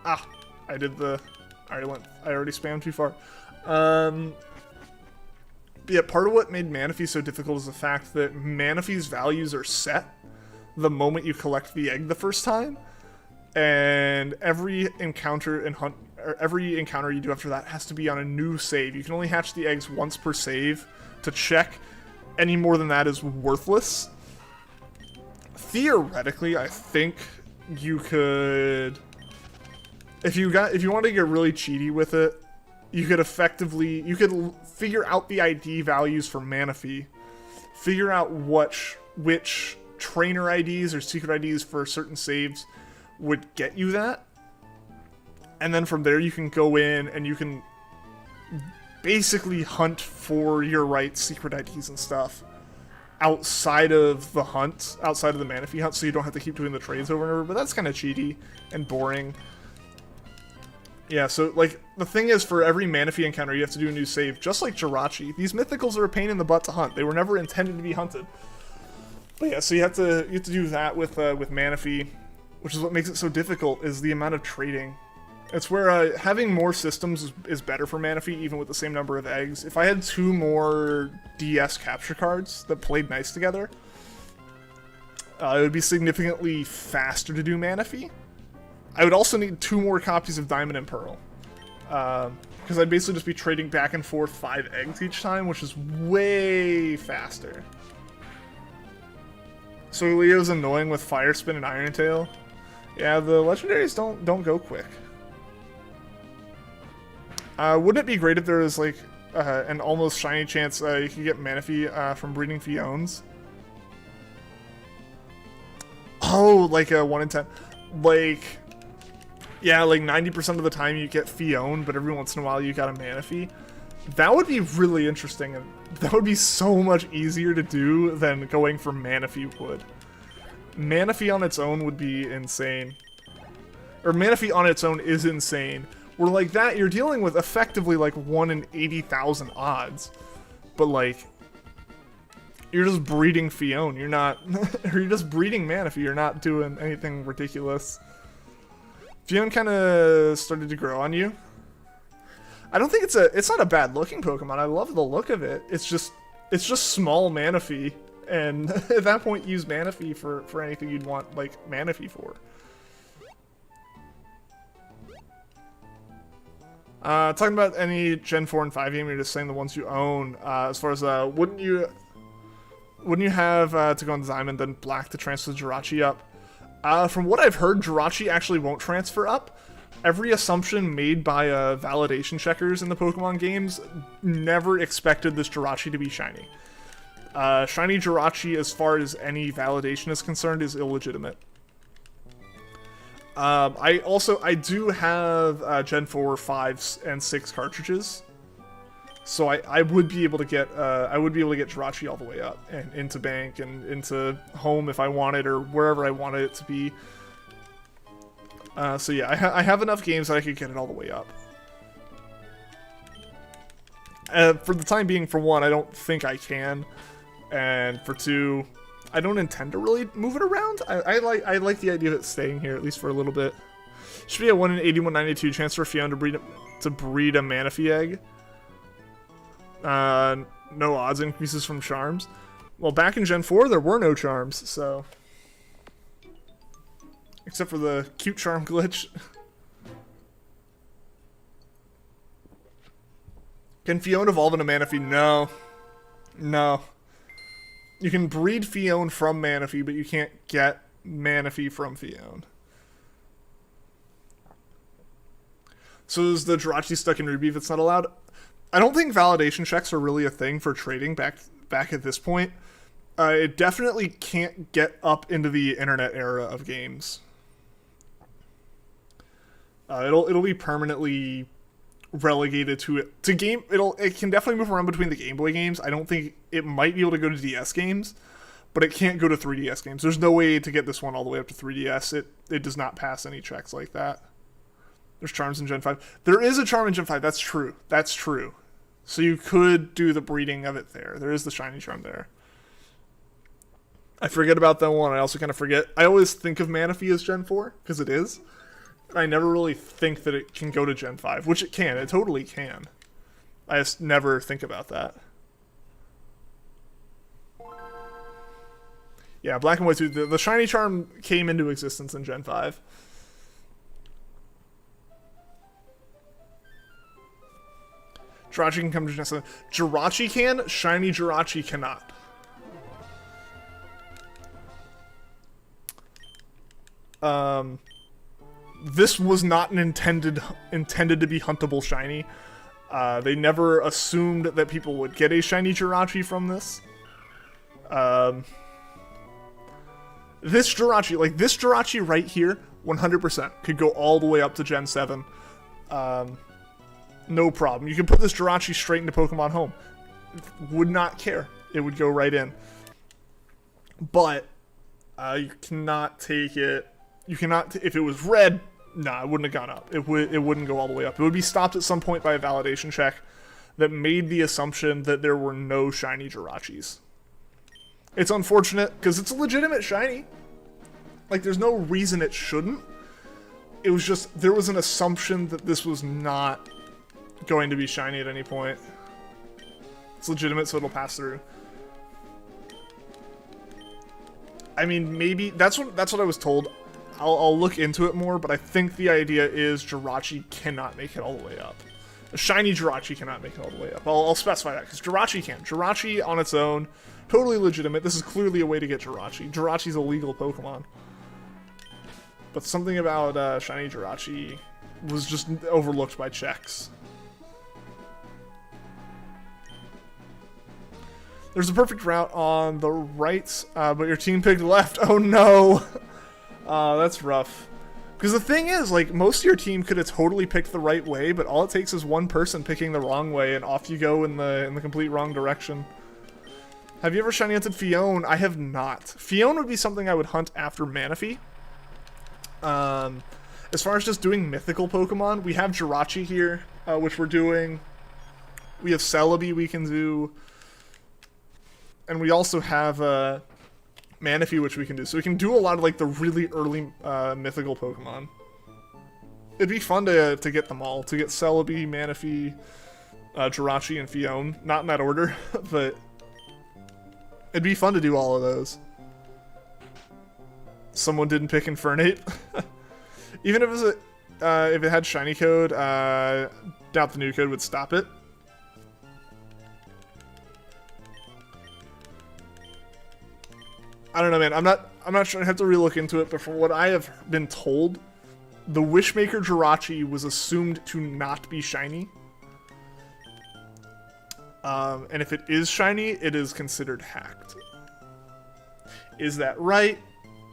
I already spammed too far. But yeah, part of what made Manaphy so difficult is the fact that Manaphy's values are set the moment you collect the egg the first time. And every encounter you do after that has to be on a new save. You can only hatch the eggs once per save to check. Any more than that is worthless. Theoretically, I think you could, if you wanted to get really cheaty with it, you could figure out the ID values for Manaphy, figure out which trainer IDs or secret IDs for certain saves would get you that, and then from there you can go in and you can basically hunt for your right secret IDs and stuff outside of the hunt, outside of the Manaphy hunt, so you don't have to keep doing the trades over and over, but that's kind of cheaty and boring. Yeah, so, like, the thing is, for every Manaphy encounter, you have to do a new save, just like Jirachi. These mythicals are a pain in the butt to hunt. They were never intended to be hunted. But yeah, so you have to do that with Manaphy, which is what makes it so difficult, is the amount of trading. It's where having more systems is better for Manaphy, even with the same number of eggs. If I had 2 more DS capture cards that played nice together, it would be significantly faster to do Manaphy. I would also need 2 more copies of Diamond and Pearl. Because I'd basically just be trading back and forth 5 eggs each time, which is way faster. So Leo's annoying with Fire Spin and Iron Tail. Yeah, the legendaries don't go quick. Wouldn't it be great if there was, like, an almost shiny chance you could get Manaphy from breeding Fions? Oh, like a 1 in 10. Like... Yeah, like 90% of the time you get Fion, but every once in a while you got a Manaphy. That would be really interesting, and that would be so much easier to do than going for Manaphy would. Manaphy on its own would be insane. Or Manaphy on its own is insane. Where like that, you're dealing with effectively like 1 in 80,000 odds. But like, you're just breeding Fion, you're not, or you're just breeding Manaphy, you're not doing anything ridiculous. Fion kind of started to grow on you. I don't think it's not a bad looking Pokemon. I love the look of it. It's just small Manaphy, and at that point use Manaphy for anything you'd want like Manaphy for. Talking about any Gen 4 and 5 game, you're just saying the ones you own. As far as wouldn't you have to go on Diamond then Black to transfer Jirachi up? From what I've heard, Jirachi actually won't transfer up. Every assumption made by validation checkers in the Pokemon games never expected this Jirachi to be shiny. Shiny Jirachi, as far as any validation is concerned, is illegitimate. I do have Gen 4, 5, and 6 cartridges, so I would be able to get Jirachi all the way up and into bank and into home if I wanted, or wherever I wanted it to be. So yeah, I have enough games that I could get it all the way up. For the time being, for one, I don't think I can, and for two, I don't intend to really move it around. I like the idea of it staying here, at least for a little bit. Should be a 1 in 8192 chance for Fion to breed a Manaphy egg. No odds increases from charms. Well, back in Gen 4, there were no charms, so... Except for the cute charm glitch. Can Fion evolve into Manaphy? No. No. You can breed Fion from Manaphy, but you can't get Manaphy from Fion. So is the Jirachi stuck in Ruby if it's not allowed? I don't think validation checks are really a thing for trading back at this point. It definitely can't get up into the internet era of games. It'll be permanently relegated to game. It can definitely move around between the Game Boy games. I don't think it might be able to go to DS games, but it can't go to 3DS games. There's no way to get this one all the way up to 3DS. It does not pass any checks like that. There's charms in Gen 5. There is a charm in Gen 5. That's true. That's true. So you could do the breeding of it there. There is the shiny charm there. I forget about that one. I also kind of forget. I always think of Manaphy as Gen 4, because it is. I never really think that it can go to Gen 5, which it can. It totally can. I just never think about that. Yeah, Black and White 2. The shiny charm came into existence in Gen 5. Jirachi can come to Gen 7. Jirachi can, shiny Jirachi cannot. This was not an intended to be huntable shiny. They never assumed that people would get a shiny Jirachi from this. This Jirachi right here, 100% could go all the way up to Gen 7. No problem. You can put this Jirachi straight into Pokemon Home. Would not care. It would go right in. But you cannot take it. You cannot. If it was red, nah, it wouldn't have gone up. It wouldn't go all the way up. It would be stopped at some point by a validation check that made the assumption that there were no shiny Jirachis. It's unfortunate because it's a legitimate shiny. Like, there's no reason it shouldn't. It was just there was an assumption that this was not going to be shiny at any point. It's legitimate, so it'll pass through. I mean, maybe that's what I was told. I'll look into it more, but I think the idea is Jirachi cannot make it all the way up. A shiny Jirachi cannot make it all the way up. I'll specify that, because Jirachi can. Jirachi on its own, totally legitimate. This is clearly a way to get Jirachi. Jirachi's a legal Pokemon. But something about shiny Jirachi was just overlooked by checks. There's a perfect route on the right, but your team picked left. Oh no! That's rough. Because the thing is, like, most of your team could have totally picked the right way, but all it takes is one person picking the wrong way, and off you go in the complete wrong direction. Have you ever shiny hunted Fion? I have not. Fion would be something I would hunt after Manaphy. As far as just doing mythical Pokemon, we have Jirachi here, which we're doing. We have Celebi we can do. And we also have Manaphy, which we can do. So we can do a lot of, like, the really early mythical Pokemon. It'd be fun to get them all. To get Celebi, Manaphy, Jirachi, and Fion. Not in that order, but it'd be fun to do all of those. Someone didn't pick Infernape. Even if it had shiny code, doubt the new code would stop it. I don't know, man. I'm not sure. I have to relook into it, but from what I have been told, the Wishmaker Jirachi was assumed to not be shiny. And if it is shiny, it is considered hacked. Is that right?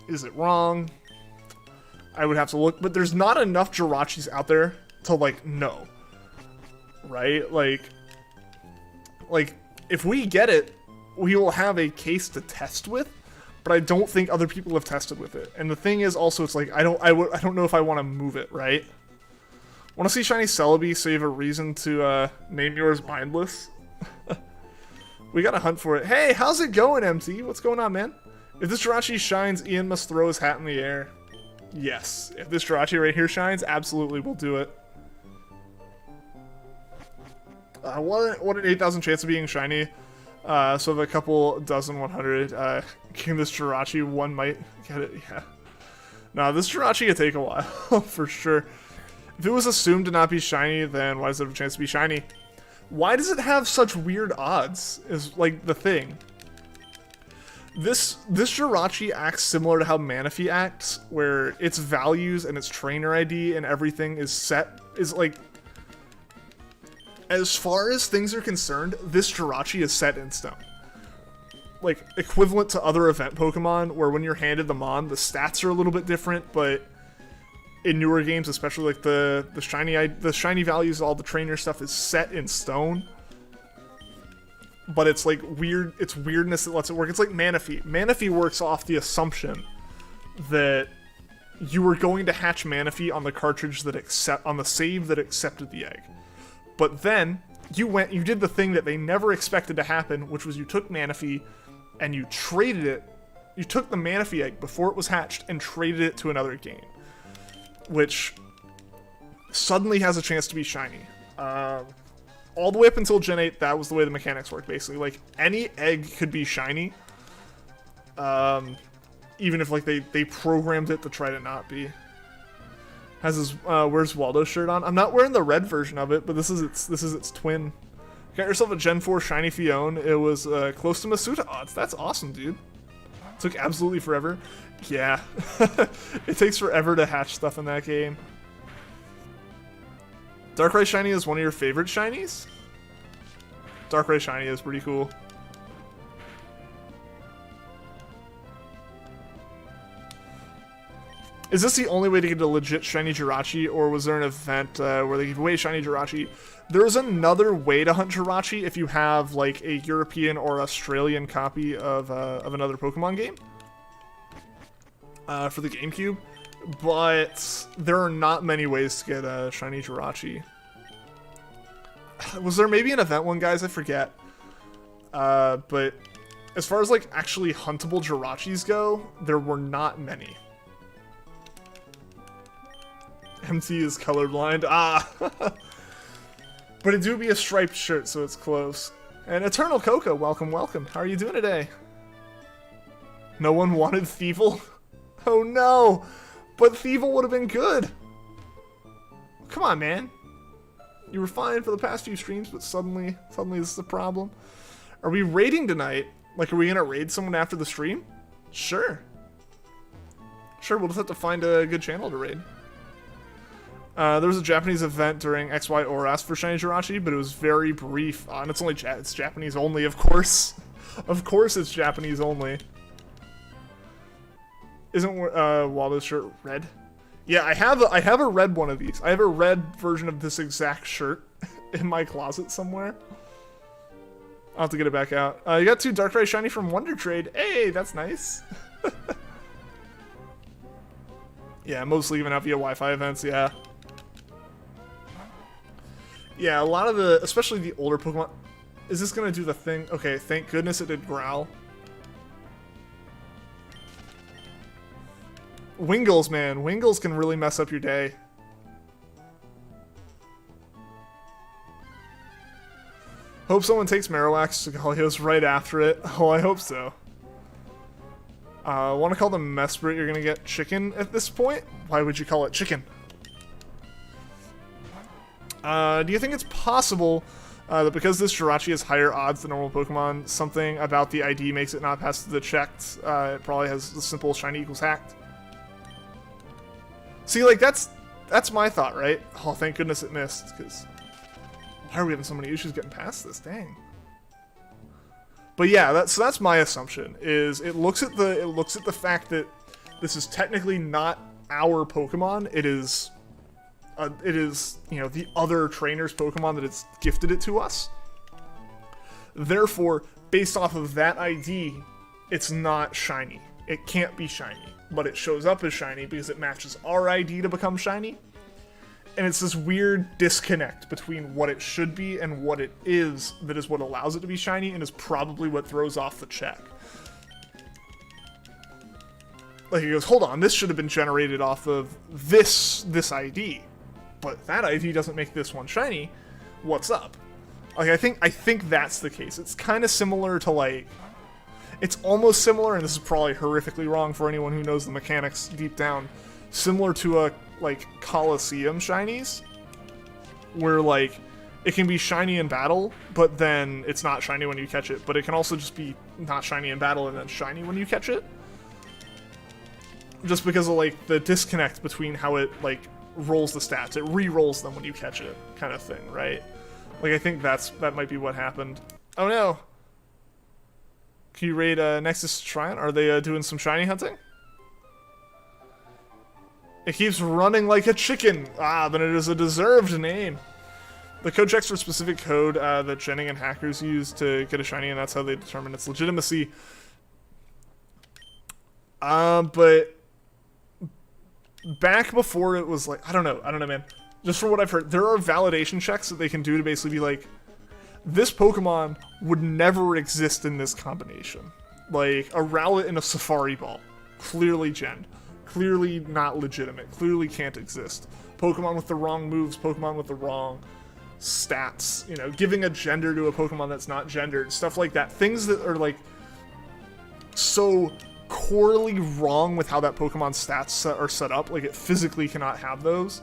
Is it wrong? I would have to look, but there's not enough Jirachis out there to, like, know. Right? Like, if we get it, we will have a case to test with. But I don't think other people have tested with it. And the thing is also, it's like, I don't know if I want to move it, right? Want to see shiny Celebi, so you have a reason to name yours Mindless? We gotta hunt for it. Hey, how's it going, MT? What's going on, man? If this Jirachi shines, Ian must throw his hat in the air. Yes. If this Jirachi right here shines, absolutely we'll do it. What an 8,000 chance of being shiny. So if a couple dozen 100, getting this Jirachi, one might get it, yeah. No, this Jirachi could take a while, for sure. If it was assumed to not be shiny, then why does it have a chance to be shiny? Why does it have such weird odds, is, like, the thing. This Jirachi acts similar to how Manaphy acts, where its values and its trainer ID and everything is set, is like, as far as things are concerned, this Jirachi is set in stone. Like, equivalent to other event Pokemon, where when you're handed them on, the stats are a little bit different, but in newer games, especially like the shiny values, all the trainer stuff is set in stone. But it's like weird, it's weirdness that lets it work. It's like Manaphy. Manaphy works off the assumption that you were going to hatch Manaphy on the cartridge that on the save that accepted the egg. But then you did the thing that they never expected to happen, which was you took Manaphy and you traded it. You took the Manaphy egg before it was hatched and traded it to another game, which suddenly has a chance to be shiny. All the way up until Gen 8, that was the way the mechanics worked, basically. Like, any egg could be shiny. Even if, like, they programmed it to try to not be. Has his, Where's Waldo's shirt on? I'm not wearing the red version of it, but this is its twin. Got yourself a Gen 4 shiny Fione. It was, close to Masuta odds. That's awesome, dude. Took absolutely forever. Yeah. It takes forever to hatch stuff in that game. Darkrai Shiny is one of your favorite shinies? Darkrai Shiny is pretty cool. Is this the only way to get a legit shiny Jirachi, or was there an event where they give away shiny Jirachi? There's another way to hunt Jirachi if you have like a European or Australian copy of another Pokemon game for the GameCube. But there are not many ways to get a shiny Jirachi. Was there maybe an event one, guys? I forget. But as far as like actually huntable Jirachis go, there were not many. MT is colorblind. Ah! But it do be a striped shirt, so it's close. And Eternal Coco, welcome, welcome. How are you doing today? No one wanted Thievul? Oh no! But Thievul would have been good. Come on, man. You were fine for the past few streams, but suddenly this is a problem. Are we raiding tonight? Like, are we gonna raid someone after the stream? Sure. Sure, we'll just have to find a good channel to raid. There was a Japanese event during XY Oras for shiny Jirachi, but it was very brief. And it's only it's Japanese only, of course. Of course, it's Japanese only. Isn't Waldo's shirt red? Yeah, I have a red one of these. I have a red version of this exact shirt in my closet somewhere. I'll have to get it back out. You got 2 Darkrai shiny from Wonder Trade. Hey, that's nice. Yeah, mostly even out via Wi-Fi events. Yeah. Yeah, a lot of the, especially the older Pokemon. Is this gonna do the thing? Okay, thank goodness it did Growl. Wingles, man. Wingles can really mess up your day. Hope someone takes Marowak's to Galio's right after it. Oh, I hope so. Want to call them Mesprit, you're gonna get chicken at this point? Why would you call it chicken? Do you think it's possible that because this Jirachi has higher odds than normal Pokemon, something about the ID makes it not pass the checked? It probably has the simple shiny equals hacked. See, like, that's my thought, right? Oh, thank goodness it missed, because why are we having so many issues getting past this? Dang. But yeah, that's my assumption. Is it looks at the fact that this is technically not our Pokemon. It is you know, the other trainer's Pokemon that it's gifted it to us. Therefore, based off of that ID, it's not shiny. It can't be shiny. But it shows up as shiny because it matches our ID to become shiny. And it's this weird disconnect between what it should be and what it is that is what allows it to be shiny and is probably what throws off the check. Like, he goes, hold on, this should have been generated off of this ID. But that ID doesn't make this one shiny. What's up? Like, I think that's the case. It's kind of similar to, like... It's almost similar, and this is probably horrifically wrong for anyone who knows the mechanics deep down, similar to a, like, Coliseum shinies, where, like, it can be shiny in battle, but then it's not shiny when you catch it, but it can also just be not shiny in battle and then shiny when you catch it. Just because of, like, the disconnect between how it, like, rolls the stats. It re-rolls them when you catch it, kind of thing, right? Like, I think that might be what happened. Oh no! Can you raid Nexus Shrine? Are they doing some shiny hunting? It keeps running like a chicken. Ah, then it is a deserved name. The code checks are specific code that Jenning and hackers use to get a shiny, and that's how they determine its legitimacy. But back before it was like, I don't know, man. Just from what I've heard, there are validation checks that they can do to basically be like, this Pokemon would never exist in this combination. Like, a Rowlet and a Safari Ball. Clearly gen. Clearly not legitimate. Clearly can't exist. Pokemon with the wrong moves, Pokemon with the wrong stats. You know, giving a gender to a Pokemon that's not gendered. Stuff like that. Things that are, like, so corely wrong with how that Pokemon's stats are set up. Like, it physically cannot have those.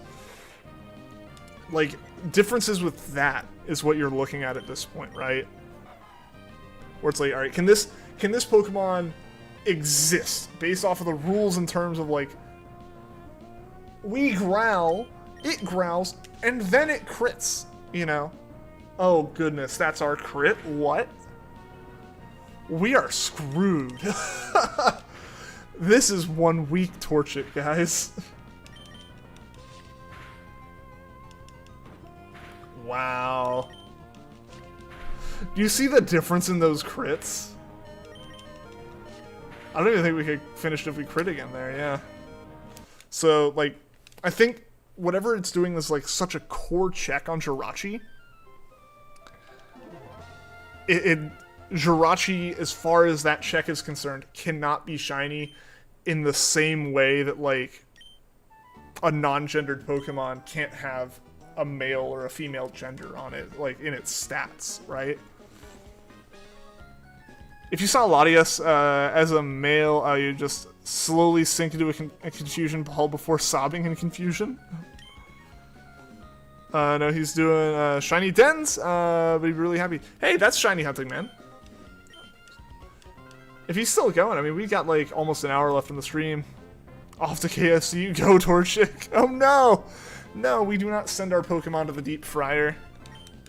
Like, differences with that is what you're looking at this point, right? Where it's like, alright, can this Pokemon exist based off of the rules in terms of, like, we growl, it growls, and then it crits, you know? Oh goodness, that's our crit? What? We are screwed. This is one weak Torchic, guys. Wow. Do you see the difference in those crits? I don't even think we could finish if we crit again there, yeah. So, like, I think whatever it's doing is, like, such a core check on Jirachi. Jirachi, as far as that check is concerned, cannot be shiny in the same way that, like, a non-gendered Pokemon can't have a male or a female gender on it, like, in its stats, right? If you saw Latias as a male, you just slowly sink into a confusion ball before sobbing in confusion. No, he's doing shiny dens, but he'd be really happy. Hey, that's shiny hunting, man. If he's still going, I mean, we got like almost an hour left in the stream. Off to KFC, go Torchic. Oh no! No, we do not send our Pokemon to the deep fryer.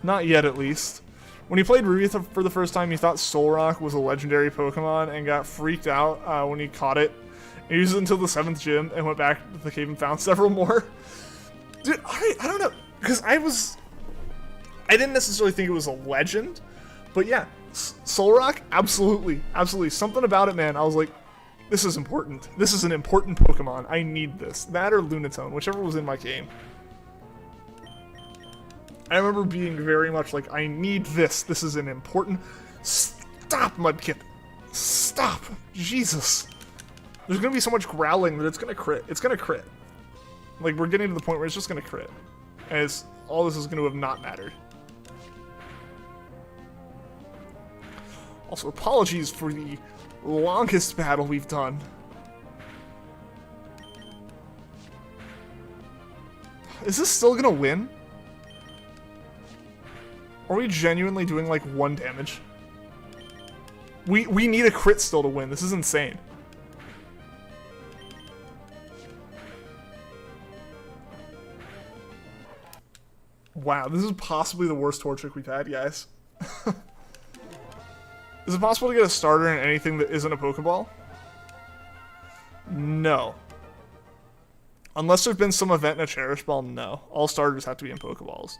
Not yet, at least. When he played Ruby for the first time, he thought Solrock was a legendary Pokemon and got freaked out when he caught it. He used it until the 7th gym and went back to the cave and found several more. Dude, I don't know. Because I didn't necessarily think it was a legend. But yeah, Solrock, absolutely. Absolutely. Something about it, man. I was like, this is important. This is an important Pokemon. I need this. That or Lunatone, whichever was in my game. I remember being very much like, I need this. This is an important... Stop, Mudkip. Stop. Jesus. There's going to be so much growling that it's going to crit. It's going to crit. Like, we're getting to the point where it's just going to crit. And all this is going to have not mattered. Also, apologies for the longest battle we've done. Is this still going to win? Are we genuinely doing, like, 1 damage? We need a crit still to win. This is insane. Wow, this is possibly the worst Torchic we've had, guys. Is it possible to get a starter in anything that isn't a Pokeball? No. Unless there's been some event in a Cherish Ball, no. All starters have to be in Pokeballs.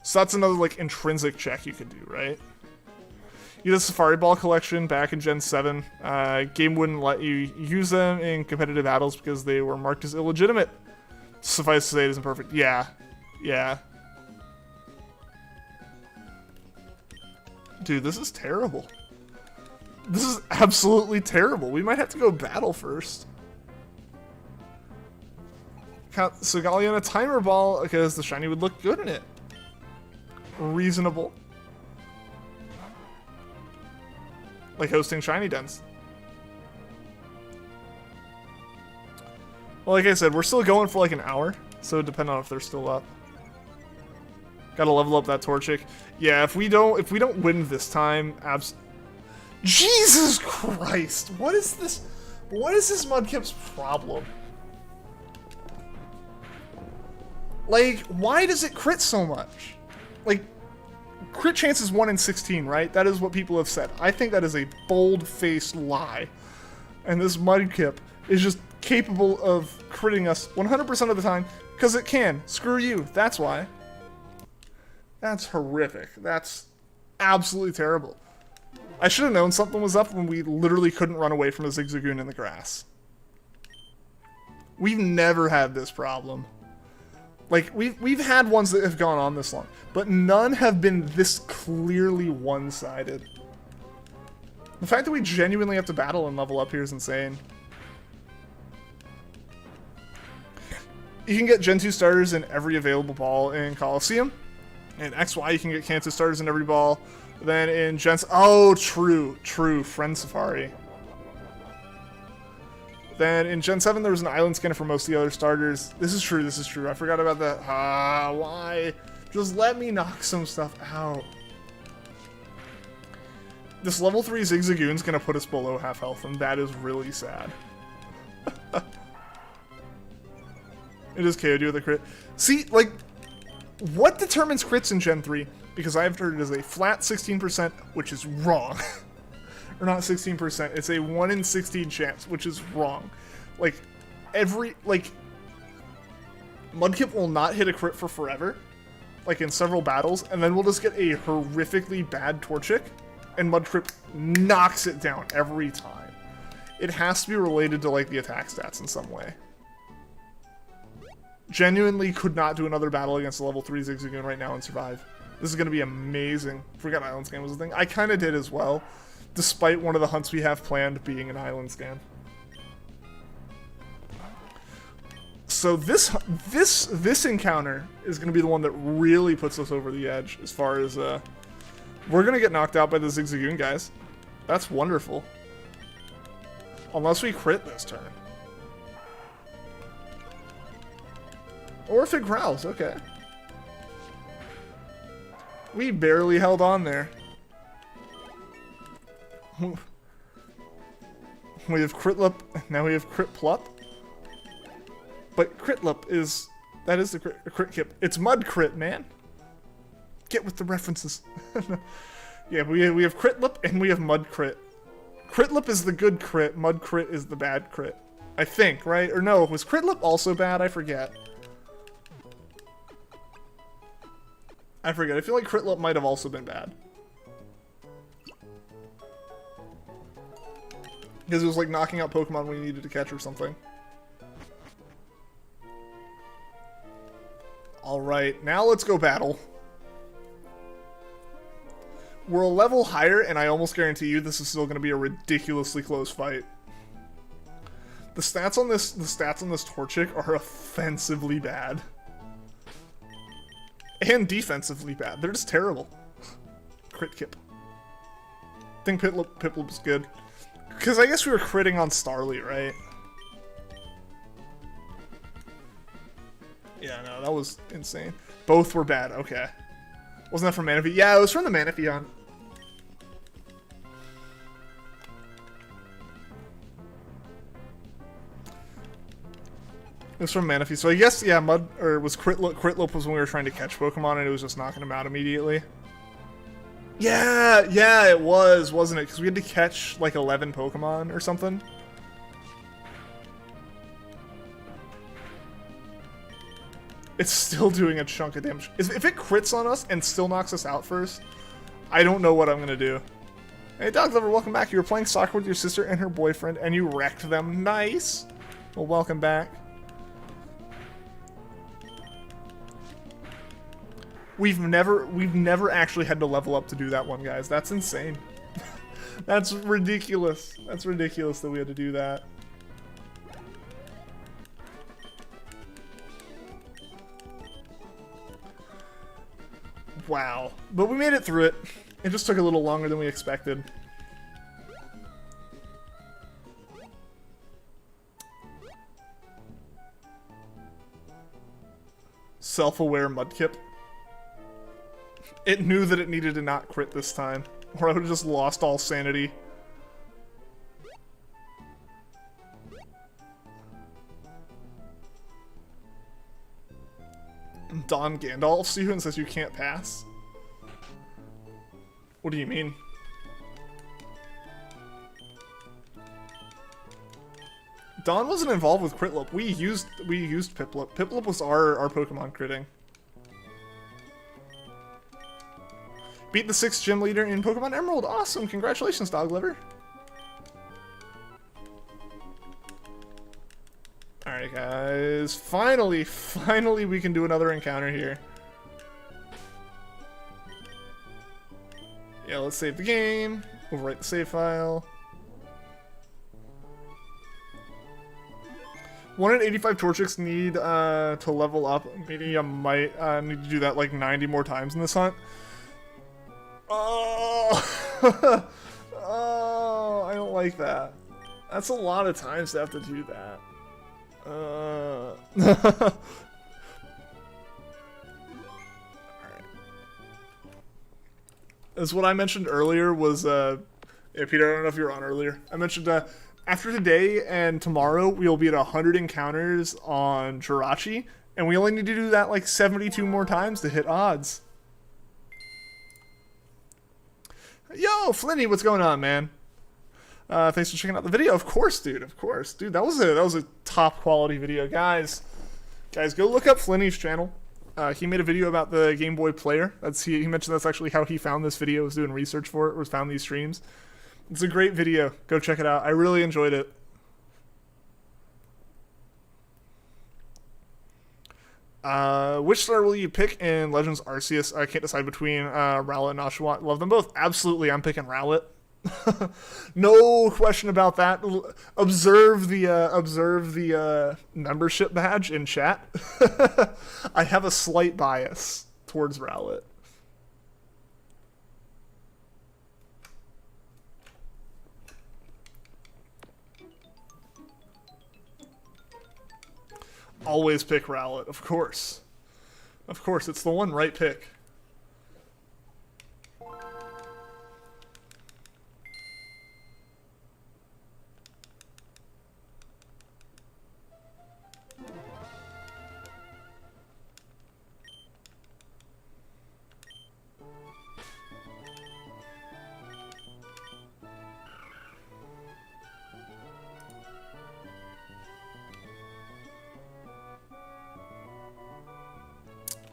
So that's another, like, intrinsic check you could do, right? You had a Safari Ball collection back in Gen 7. Game wouldn't let you use them in competitive battles because they were marked as illegitimate. Suffice to say, it isn't perfect. Yeah. Yeah. Dude, this is terrible. This is absolutely terrible. We might have to go battle first. So Galliana Timer Ball, because the shiny would look good in it. Reasonable. Like hosting shiny dens. Well, like I said, we're still going for like an hour, so depending on if they're still up. Gotta level up that Torchic. Yeah, if we don't win this time, Jesus Christ! What is this? What is this Mudkip's problem? Like, why does it crit so much? Like, crit chance is 1 in 16, right? That is what people have said. I think that is a bold-faced lie. And this Mudkip is just capable of critting us 100% of the time, because it can. Screw you. That's why. That's horrific. That's absolutely terrible. I should have known something was up when we literally couldn't run away from a Zigzagoon in the grass. We've never had this problem. Like, we've had ones that have gone on this long, but none have been this clearly one-sided. The fact that we genuinely have to battle and level up here is insane. You can get Gen 2 starters in every available ball in Coliseum. In XY, you can get Kanto starters in every ball. Then in Gen... Oh, true. Friend Safari. Then in Gen 7, there was an island scanner for most of the other starters. This is true. I forgot about that. Why? Just let me knock some stuff out. This level 3 Zigzagoon's gonna put us below half health, and that is really sad. It is KO'd with a crit. See, like, what determines crits in Gen 3? Because I've heard it as a flat 16%, which is wrong. Or not 16%, it's a 1 in 16 chance, which is wrong. Like, Mudkip will not hit a crit for forever, like in several battles, and then we'll just get a horrifically bad Torchic, and Mudkip knocks it down every time. It has to be related to, like, the attack stats in some way. Genuinely could not do another battle against a level 3 Zigzagoon right now and survive. This is going to be amazing. Forgot Island Scan was a thing. I kind of did as well, despite one of the hunts we have planned being an Island Scan. So this encounter is going to be the one that really puts us over the edge as far as, we're going to get knocked out by the Zigzagoon guys. That's wonderful. Unless we crit this turn. Or if it growls, okay. We barely held on there. We have Critlip, now we have Crit Plup. But Critlip is, that is the crit kip. It's Mud Crit, man. Get with the references. Yeah, we have Critlip and we have Mud Crit. Critlip is the good crit, Mud Crit is the bad crit. I think, right? Or no, was Critlip also bad? I forget. I feel like Critlip might have also been bad. Because it was like knocking out Pokemon we needed to catch or something. Alright, now let's go battle. We're a level higher, and I almost guarantee you this is still going to be a ridiculously close fight. The stats on this Torchic are offensively bad. And defensively bad. They're just terrible. Crit Kip. I think Piplup's good. Because I guess we were critting on Starly, right? Yeah, no, that was insane. Both were bad, okay. Wasn't that from Manaphy? Yeah, it was from the Manaphy. It was from Manaphy. So I guess, yeah, Critlip was when we were trying to catch Pokemon and it was just knocking them out immediately. Yeah, it was, wasn't it? Because we had to catch like 11 Pokemon or something. It's still doing a chunk of damage. If it crits on us and still knocks us out first, I don't know what I'm gonna do. Hey, Dog Lover, welcome back. You were playing soccer with your sister and her boyfriend and you wrecked them. Nice. Well, welcome back. We've never actually had to level up to do that one, guys. That's insane. That's ridiculous. That's ridiculous that we had to do that. Wow. But we made it through it. It just took a little longer than we expected. Self-aware Mudkip. It knew that it needed to not crit this time, or I would have just lost all sanity. Don Gandalfs you and says you can't pass? What do you mean? Don wasn't involved with Critlip. We used Piplup. Piplup was our Pokemon critting. Beat the 6th gym leader in Pokemon Emerald. Awesome! Congratulations, Dog Liver. Alright, guys. Finally we can do another encounter here. Yeah, let's save the game. Overwrite the save file. 185 Torchics need to level up. Maybe I might need to do that like 90 more times in this hunt. Oh, oh, I don't like that. That's a lot of times to have to do that. Alright. As what I mentioned earlier was, yeah, Peter, I don't know if you were on earlier. I mentioned, after today and tomorrow, we'll be at 100 encounters on Jirachi, and we only need to do that like 72 more times to hit odds. Yo, Flinny, what's going on, man? Thanks for checking out the video. Of course, dude. Of course, dude. That was a top quality video, guys. Guys, go look up Flinny's channel. He made a video about the GameBoy Player. He mentioned that's actually how he found this video. Was doing research for it. Was found these streams. It's a great video. Go check it out. I really enjoyed it. Which star will you pick in Legends Arceus? I can't decide between Rowlet and Oshawott. Love them both. Absolutely, I'm picking Rowlet. No question about that. Observe the membership badge in chat. I have a slight bias towards Rowlet. Always pick Rowlet, of course. Of course, it's the one right pick.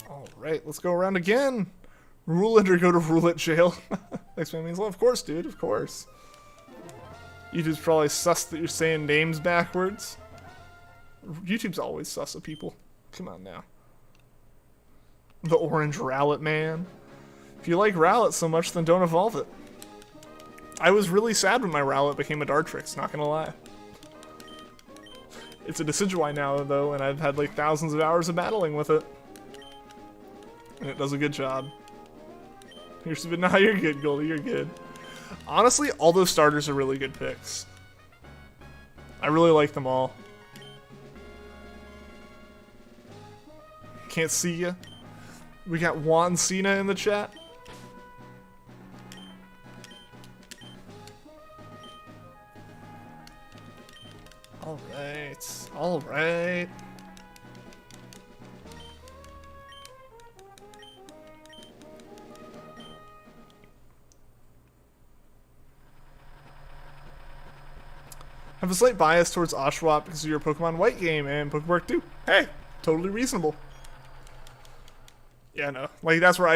Alright, let's go around again. Roulette or go to roulette jail. Thanks, man. Means well, of course, dude, of course. YouTube's probably sus that you're saying names backwards. YouTube's always sus of people. Come on now. The orange Rowlet, man. If you like Rowlet so much, then don't evolve it. I was really sad when my Rowlet became a Dartrix, not gonna lie. It's a Decidueye now, though, and I've had like thousands of hours of battling with it. And it does a good job. Nah, you're good, Goldie, you're good. Honestly, all those starters are really good picks. I really like them all. Can't see ya. We got Juan Cena in the chat. Alright, alright. Have a slight bias towards Oshawott because of your Pokemon White game and Pokework 2. Hey, totally reasonable. Yeah, no. Like, that's where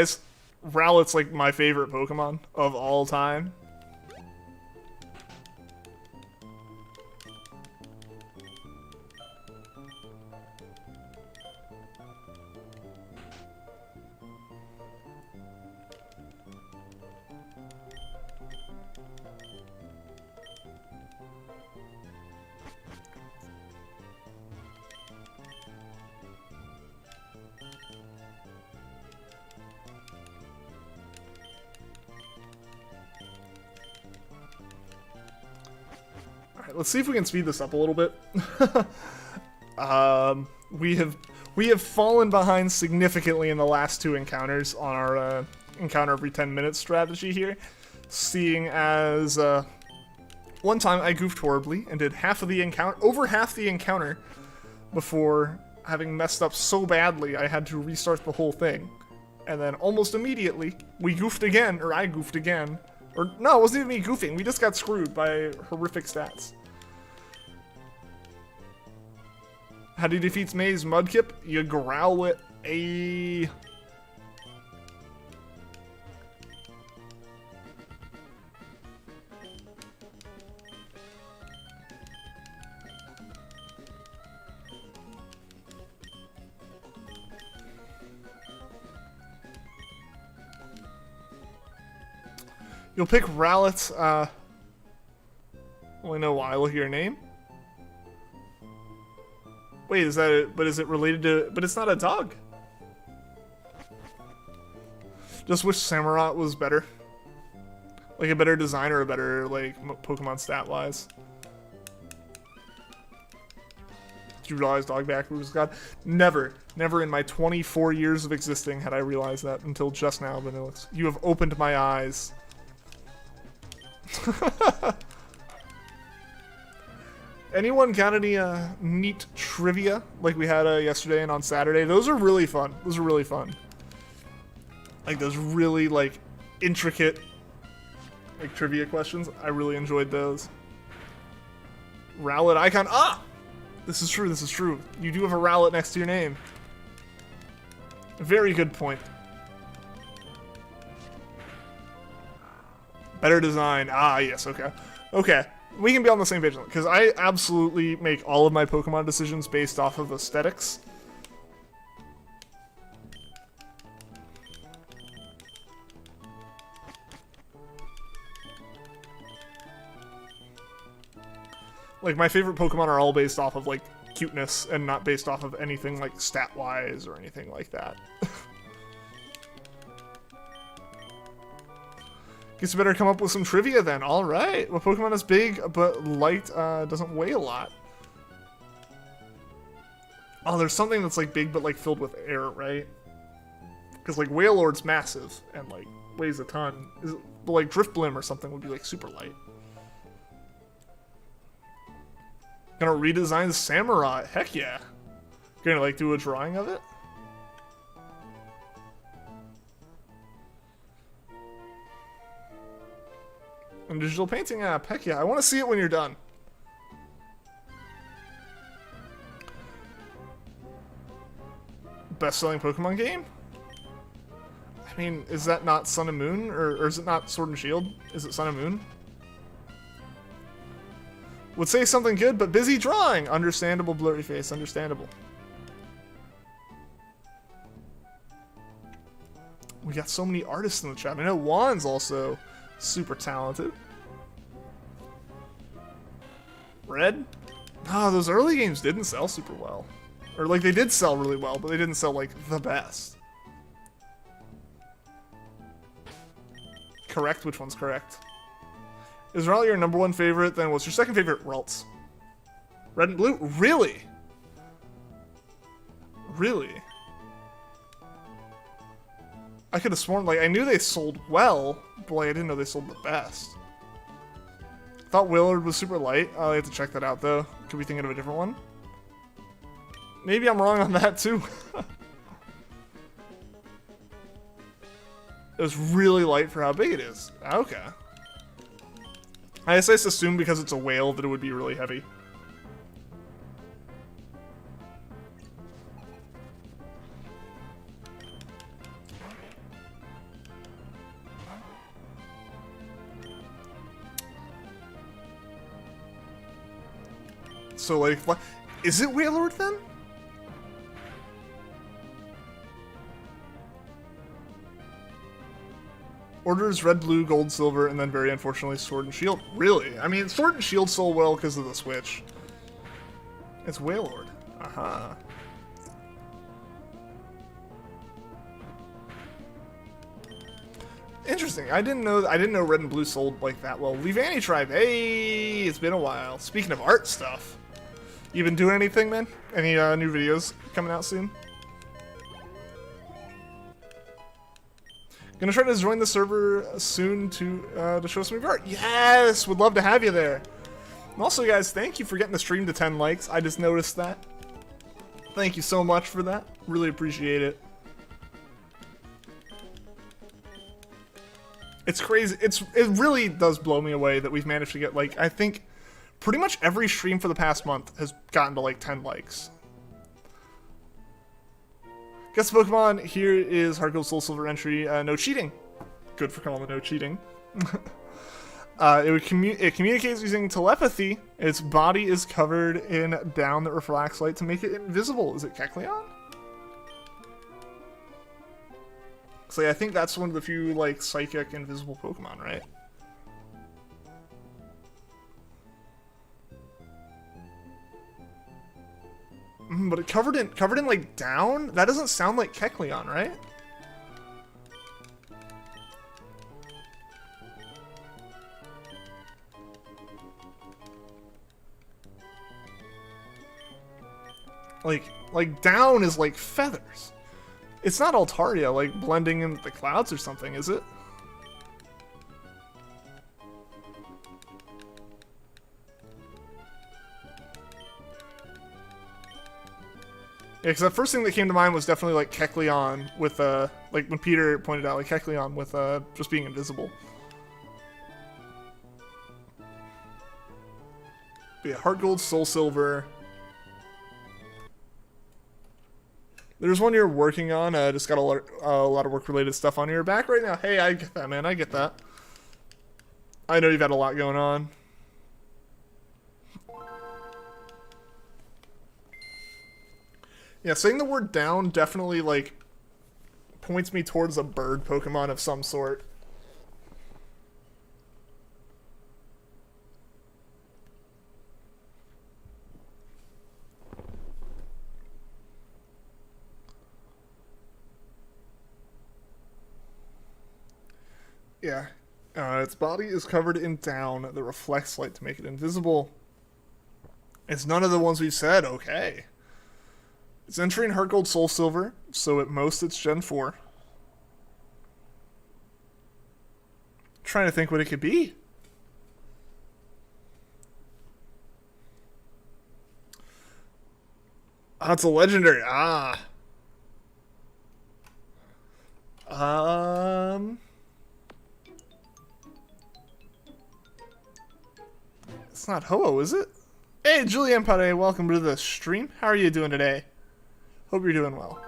Rowlet's like my favorite Pokemon of all time. Let's see if we can speed this up a little bit. We have fallen behind significantly in the last two encounters on our encounter every 10 minutes strategy here, seeing as one time I goofed horribly and did over half the encounter before having messed up so badly I had to restart the whole thing. And then almost immediately, we goofed again, or I goofed again. Or, no, it wasn't even me goofing. We just got screwed by horrific stats. How do you defeat Maze Mudkip? You growl it a... You'll pick Rowlet, only know why. Look at your name. Wait, is that it? But is it related to... But it's not a dog. Just wish Samurott was better. Like a better design or a better, like, Pokemon stat-wise. Did you realize Dogback was God? Never. Never in my 24 years of existing had I realized that until just now, Vanillix. You have opened my eyes. Anyone got any neat trivia like we had yesterday and on Saturday? Those are really fun. Those are really fun. Like those really like intricate like trivia questions. I really enjoyed those. Rowlet icon. Ah! This is true. This is true. You do have a Rowlet next to your name. Very good point. Better design. Ah, yes, okay. Okay, we can be on the same page, because I absolutely make all of my Pokemon decisions based off of aesthetics. Like, my favorite Pokemon are all based off of, like, cuteness, and not based off of anything, like, stat-wise or anything like that. Guess you better come up with some trivia then. Alright. What Pokemon is big but light doesn't weigh a lot? Oh, there's something that's like big but like filled with air, right? Because like Wailord's massive and like weighs a ton. But like Driftblim or something would be like super light. Gonna redesign Samurott. Heck yeah. Gonna like do a drawing of it? A digital painting app. Heck yeah. I want to see it when you're done. Best-selling Pokemon game? I mean, is that not Sun and Moon? Or is it not Sword and Shield? Is it Sun and Moon? Would say something good, but busy drawing. Understandable, blurry face. Understandable. We got so many artists in the chat. I know Juan's also super talented. Red? Ah, those early games didn't sell super well. Or, like, they did sell really well, but they didn't sell, like, the best. Correct? Which one's correct? Is Rowlet your number one favorite? Then what's your second favorite? Ralts. Red and blue? Really? Really? I could have sworn, like, I knew they sold well, but, like, I didn't know they sold the best. I thought Willard was super light. I have to check that out, though. Could be thinking of a different one. Maybe I'm wrong on that, too. It was really light for how big it is. Okay. I guess I just assumed because it's a whale that it would be really heavy. So, like, is it Wailord then? Orders red, blue, gold, silver, and then very unfortunately Sword and Shield. Really? I mean, Sword and Shield sold well because of the Switch. It's Wailord. Aha. Interesting. I didn't know red and blue sold like that well. Leavani Tribe. Hey, it's been a while. Speaking of art stuff. You been doing anything, man? Any new videos coming out soon? Gonna try to join the server soon to show some of your art. Yes! Would love to have you there. And also, guys, thank you for getting the stream to 10 likes. I just noticed that. Thank you so much for that. Really appreciate it. It's crazy. It really does blow me away that we've managed to get, like, I think pretty much every stream for the past month has gotten to like 10 likes. Guess the Pokemon here is Heart Gold Soul Silver entry. No cheating. Good for calling it no cheating. It communicates using telepathy. Its body is covered in down that reflects light to make it invisible. Is it Kecleon? So yeah, I think that's one of the few like psychic invisible Pokemon, right? But it covered in like down? That doesn't sound like Kecleon, right? Like down is like feathers. It's not Altaria like blending in the clouds or something, is it? Yeah, because the first thing that came to mind was definitely like Kecleon with like when Peter pointed out like Kecleon with just being invisible. But yeah, Heart Gold, Soul Silver. There's one you're working on. Just got a lot of work-related stuff on your back right now. Hey, I get that, man. I get that. I know you've had a lot going on. Yeah, saying the word down definitely, like, points me towards a bird Pokemon of some sort. Yeah. Its body is covered in down that reflects light to make it invisible. It's none of the ones we've said. Okay. It's entering Heart Gold Soul Silver, so at most it's Gen 4. Trying to think what it could be. Oh, it's a legendary. Ah. It's not Ho-Oh, is it? Hey, Julian Pade, welcome to the stream. How are you doing today? Hope you're doing well.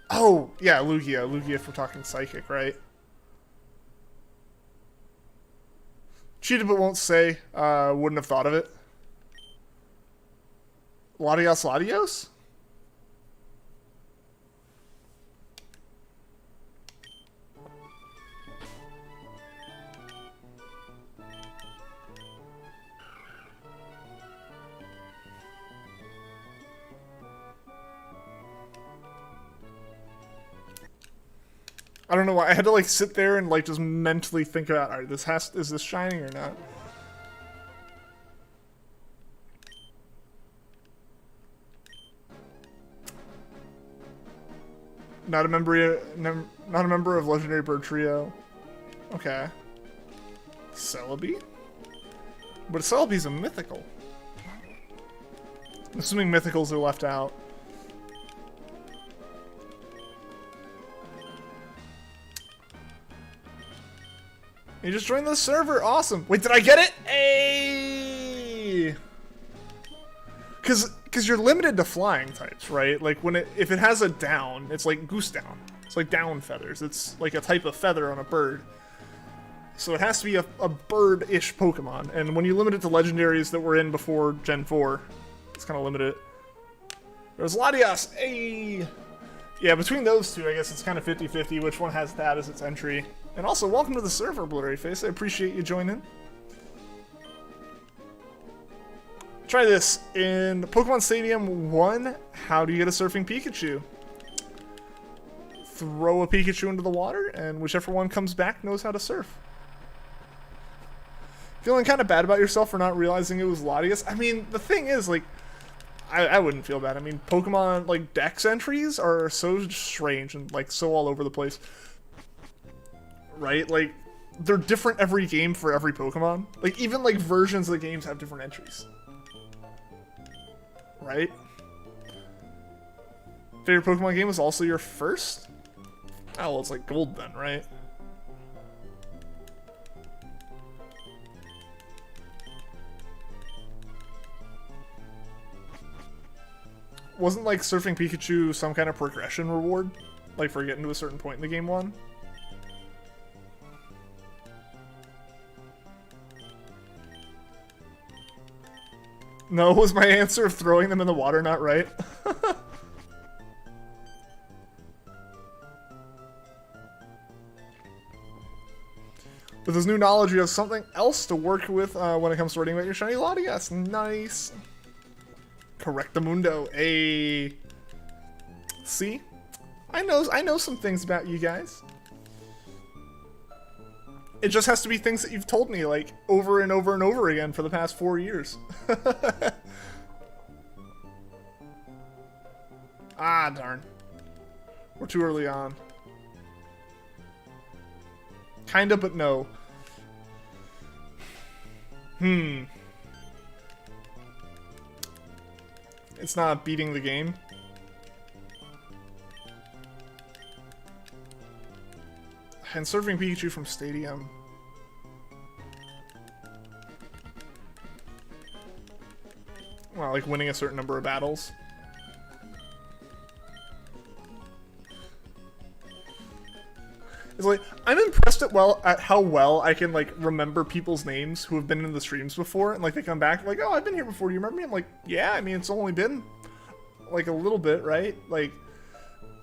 Oh, yeah, Lugia. Lugia if we're talking psychic, right? Cheated but won't say. Wouldn't have thought of it. Latios Latios? I don't know why. I had to like sit there and like just mentally think about, alright, is this shining or not? Not a member of Legendary Bird Trio. Okay. Celebi? But Celebi's a mythical. I'm assuming mythicals are left out. You just joined the server. Awesome. Wait, did I get it? Hey! Cause you're limited to flying types, right? Like if it has a down, it's like goose down. It's like down feathers. It's like a type of feather on a bird. So it has to be a bird-ish Pokemon. And when you limit it to legendaries that were in before Gen 4, it's kind of limited. There's Latias. Hey! Yeah, between those two, I guess it's kind of 50-50 which one has that as its entry. And also, welcome to the server, Blurry Face. I appreciate you joining. Try this. In Pokemon Stadium 1, how do you get a surfing Pikachu? Throw a Pikachu into the water, and whichever one comes back knows how to surf. Feeling kind of bad about yourself for not realizing it was Latias? I mean, the thing is, like, I wouldn't feel bad. I mean, Pokemon, like, Dex entries are so strange and, like, so all over the place. Right? Like, they're different every game for every Pokemon. Like, even, like, versions of the games have different entries. Right? Favorite Pokemon game was also your first? Oh, well, it's like gold then, right? Wasn't, like, surfing Pikachu some kind of progression reward? Like, for getting to a certain point in the game one? No, was my answer of throwing them in the water not right? With this new knowledge, you have something else to work with when it comes to writing about your shiny Latias. Nice. Correctamundo. A. See? I know some things about you guys. It just has to be things that you've told me, like, over and over and over again for the past 4 years. Ah, darn. We're too early on. Kinda, but no. It's not beating the game. And surfing Pikachu from Stadium. Well, like winning a certain number of battles. It's like, I'm impressed at how well I can, like, remember people's names who have been in the streams before, and, like, they come back, like, oh, I've been here before, do you remember me? I'm like, yeah, I mean, it's only been, like, a little bit, right? Like,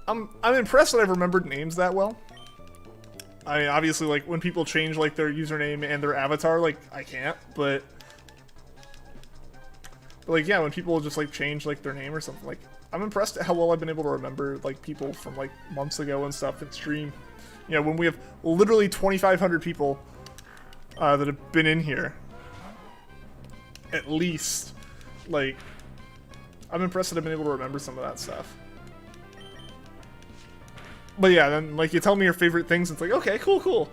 I'm impressed that I've remembered names that well. I mean, obviously, like, when people change, like, their username and their avatar, like, I can't, but like, yeah, when people just, like, change, like, their name or something, like, I'm impressed at how well I've been able to remember, like, people from, like, months ago and stuff in stream. You know, when we have literally 2,500 people that have been in here, at least, like, I'm impressed that I've been able to remember some of that stuff. But yeah, then, like, you tell me your favorite things, it's like, okay, cool,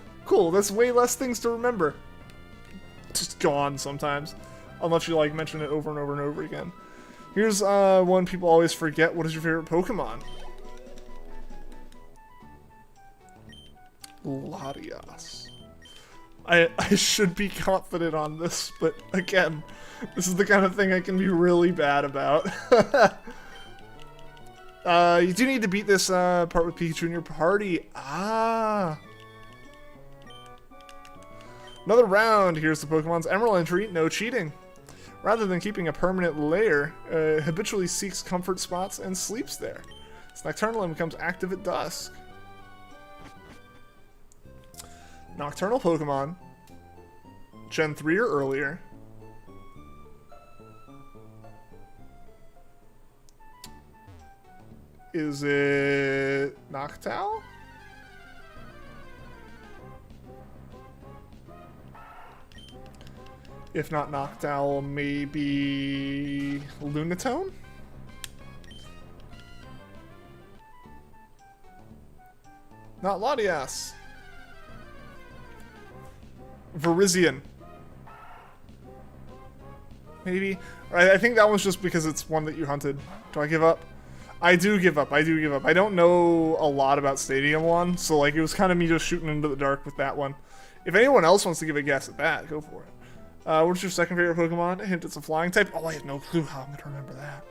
that's way less things to remember. Just gone sometimes, unless you, like, mention it over and over and over again. Here's one people always forget. What is your favorite Pokemon? Latias. I should be confident on this, but again, this is the kind of thing I can be really bad about. You do need to beat this part with Pikachu in your party. Ah. Another round. Here's the Pokemon's Emerald entry. No cheating. Rather than keeping a permanent lair, habitually seeks comfort spots and sleeps there. It's nocturnal and becomes active at dusk. Nocturnal Pokemon. Gen 3 or earlier. Is it Noctowl? If not Noctowl, maybe Lunatone? Not Latias. Virizion. Maybe. I think that one's just because it's one that you hunted. Do I give up? I do give up. I don't know a lot about Stadium 1, so like it was kind of me just shooting into the dark with that one. If anyone else wants to give a guess at that, go for it. What's your second favorite Pokemon? A hint it's a flying type. Oh, I have no clue how I'm going to remember that.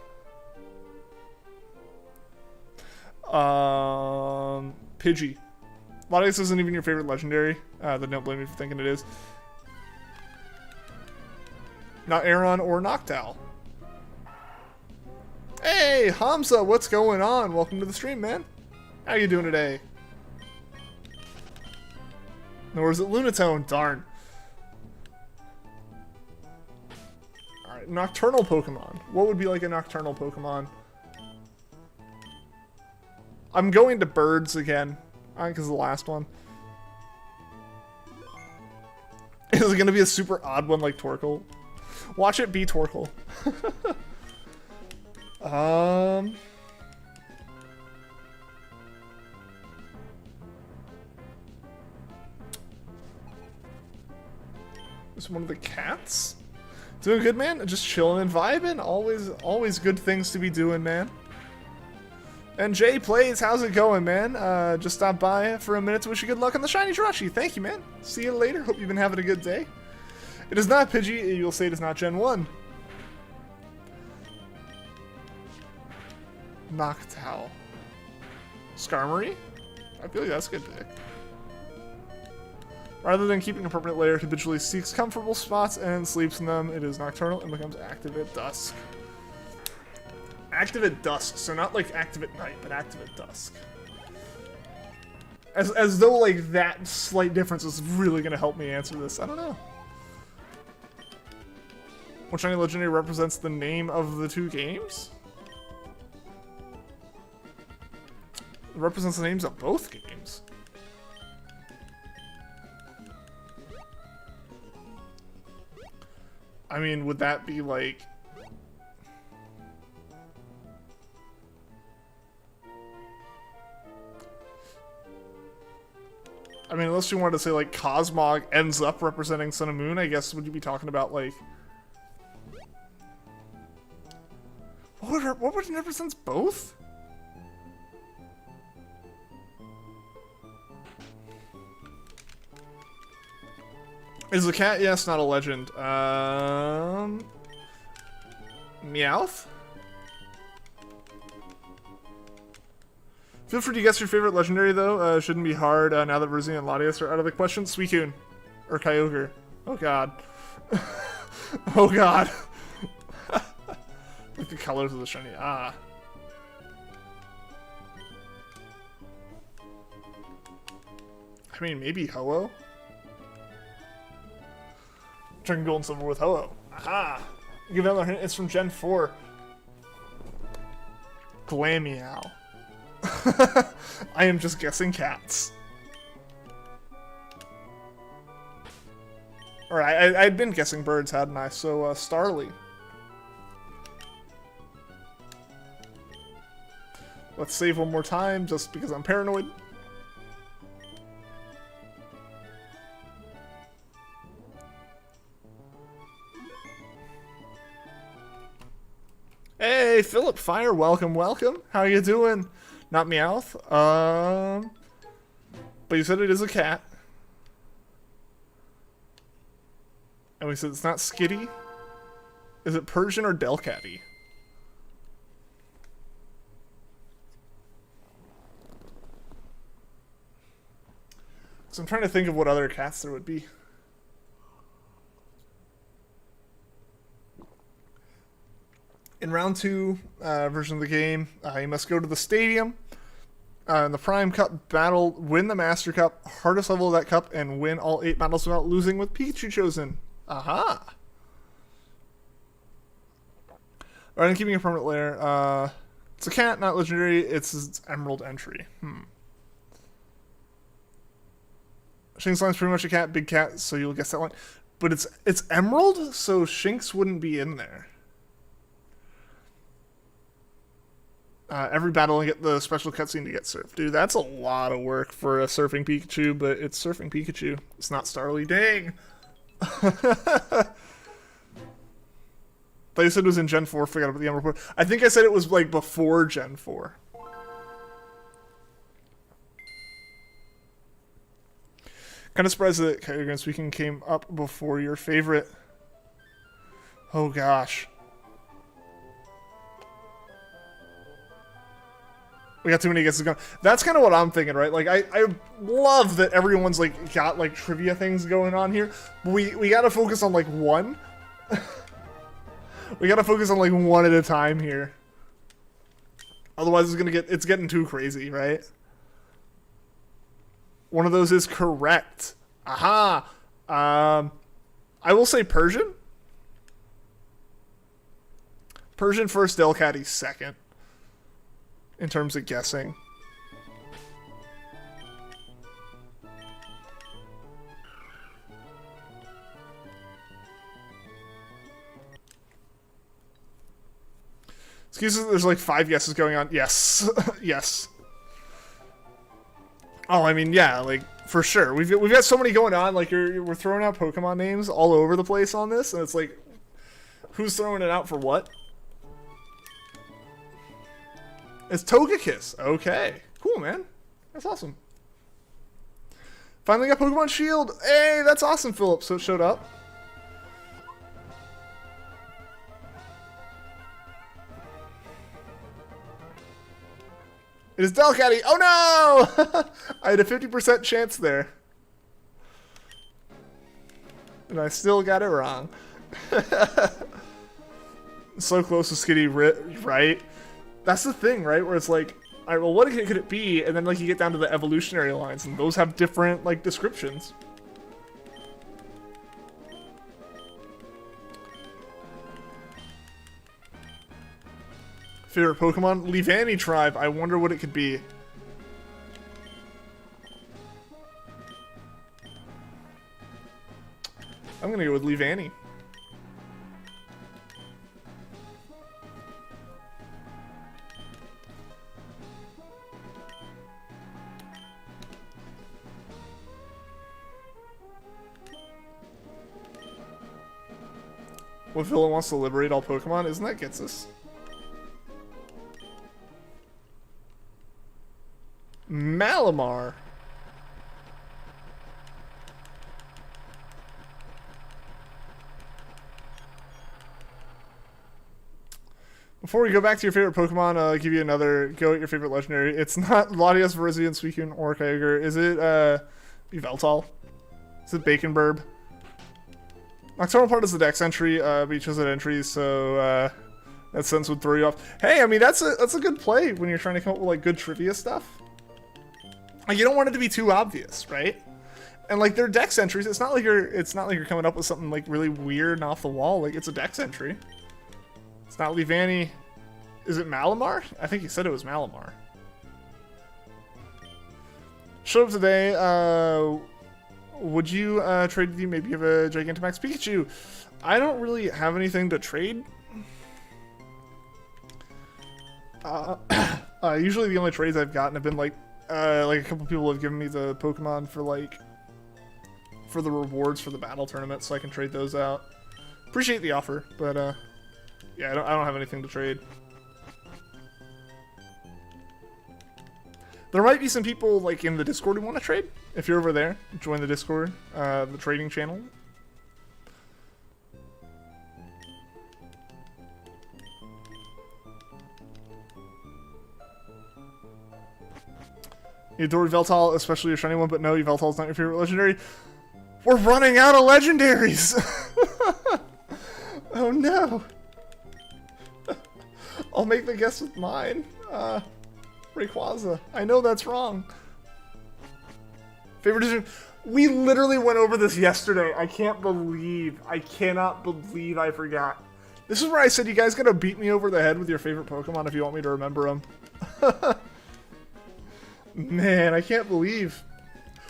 Pidgey. Latias isn't even your favorite legendary. Then don't blame me for thinking it is. Not Aeron or Noctowl. Hey, Hamza, what's going on? Welcome to the stream, man. How you doing today? Nor is it Lunatone. Darn. Alright, nocturnal Pokemon. What would be like a nocturnal Pokemon? I'm going to birds again. I think it's the last one. Is it going to be a super odd one like Torkoal? Watch it be Torkoal. Is one of the cats? Doing good, man? Just chilling and vibing. Always good things to be doing, man. And Jay Plays, how's it going, man? Just stopped by for a minute to wish you good luck on the shiny Jirachi. Thank you, man. See you later. Hope you've been having a good day. It is not Pidgey. You'll say it is not Gen 1. Noctowl. Skarmory? I feel like that's a good pick. Rather than keeping a permanent lair, it habitually seeks comfortable spots and sleeps in them. It is nocturnal and becomes active at dusk. Active at dusk, so not like active at night, but active at dusk. As though like that slight difference is really gonna help me answer this. I don't know. Which shiny legendary represents the name of the two games? It represents the names of both games. I mean, would that be like... I mean, unless you wanted to say like Cosmog ends up representing Sun and Moon, I guess would you be talking about like... What would it represents both? Is the cat? Yes, not a legend. Meowth? Feel free to guess your favorite legendary, though. Shouldn't be hard now that Rizzy and Latias are out of the question. Suicune. Or Kyogre. Oh, God. Oh, God. Like the colors of the shiny. Ah. I mean, maybe Ho-Oh? Drinking gold and silver with Ho-Oh. Aha! Give another hint, it's from Gen 4. Glameow. I am just guessing cats. Alright, I'd been guessing birds, hadn't I? So, Starly. Let's save one more time, just because I'm paranoid. Hey, Philip Fire, welcome, welcome. How you doing? Not Meowth. But you said it is a cat. And we said it's not Skitty. Is it Persian or Delcatty? So I'm trying to think of what other cats there would be. In round 2 version of the game, you must go to the stadium in the Prime Cup battle, win the Master Cup, hardest level of that cup, and win all 8 battles without losing with Pikachu chosen. Aha! Alright, I'm keeping a permanent lair. It's a cat, not legendary. It's Emerald entry. Shinx line's pretty much a cat, big cat, so you'll guess that one. But it's Emerald, so Shinx wouldn't be in there. Every battle and get the special cutscene to get surfed. Dude, that's a lot of work for a surfing Pikachu, but it's surfing Pikachu. It's not Starly. Dang! Thought you said it was in Gen 4, forgot about the Emerald. I think I said it was like before Gen 4. Kind of surprised that Kyogre Speaking came up before your favorite. Oh gosh. We got too many guesses going. That's kind of what I'm thinking, right? Like, I love that everyone's, like, got, like, trivia things going on here. But we gotta focus on, like, one. We gotta focus on, like, one at a time here. Otherwise, it's getting too crazy, right? One of those is correct. Aha! I will say Persian. Persian first, Delcatty second. In terms of guessing. Excuse me, there's like 5 guesses going on. Yes. Yes. Oh, I mean, yeah, like, For sure. We've got so many going on. Like, we're throwing out Pokemon names all over the place on this, and it's like, who's throwing it out for what? It's Togekiss. Okay. Cool, man. That's awesome. Finally got Pokemon Shield. Hey, that's awesome, Philip. So it showed up. It is Delcatty. Oh no! I had a 50% chance there. And I still got it wrong. So close to Skitty, right? That's the thing, right? Where it's like, all right, well, what could it be? And then like you get down to the evolutionary lines, and those have different like descriptions. Favorite Pokemon? Leavanny Tribe. I wonder what it could be. I'm gonna go with Leavanny. What villain wants to liberate all Pokemon? Isn't that Gitsis? Malamar. Before we go back to your favorite Pokemon, I'll give you another go at your favorite legendary. It's not Latias, Virizion, Suicune, or Kyogre. Is it Yveltal? Is it Bacon Burb? Nocturnal Part is the Dex entry, but each has an entry, so that sense would throw you off. Hey, I mean that's a good play when you're trying to come up with like good trivia stuff. Like, you don't want it to be too obvious, right? And like their Dex entries, it's not like you're coming up with something like really weird and off the wall. Like, it's a Dex entry. It's not Leavanny. Is it Malamar? I think you said it was Malamar. Showed up today. Would you trade with you? Maybe you have a Gigantamax Pikachu. I don't really have anything to trade. Usually the only trades I've gotten have been like a couple people have given me the Pokemon for the rewards for the battle tournament, so I can trade those out. Appreciate the offer, but yeah, I don't have anything to trade. There might be some people like in the Discord who want to trade. If you're over there, join the Discord, the trading channel. You adore Yveltal, especially your shiny one, but no, Yveltal's not your favorite legendary. We're running out of legendaries! Oh no! I'll make the guess with mine. Rayquaza. I know that's wrong. Favorite decision? We literally went over this yesterday. I cannot believe I forgot. This is where I said you guys gotta beat me over the head with your favorite Pokemon if you want me to remember them. Man, I can't believe.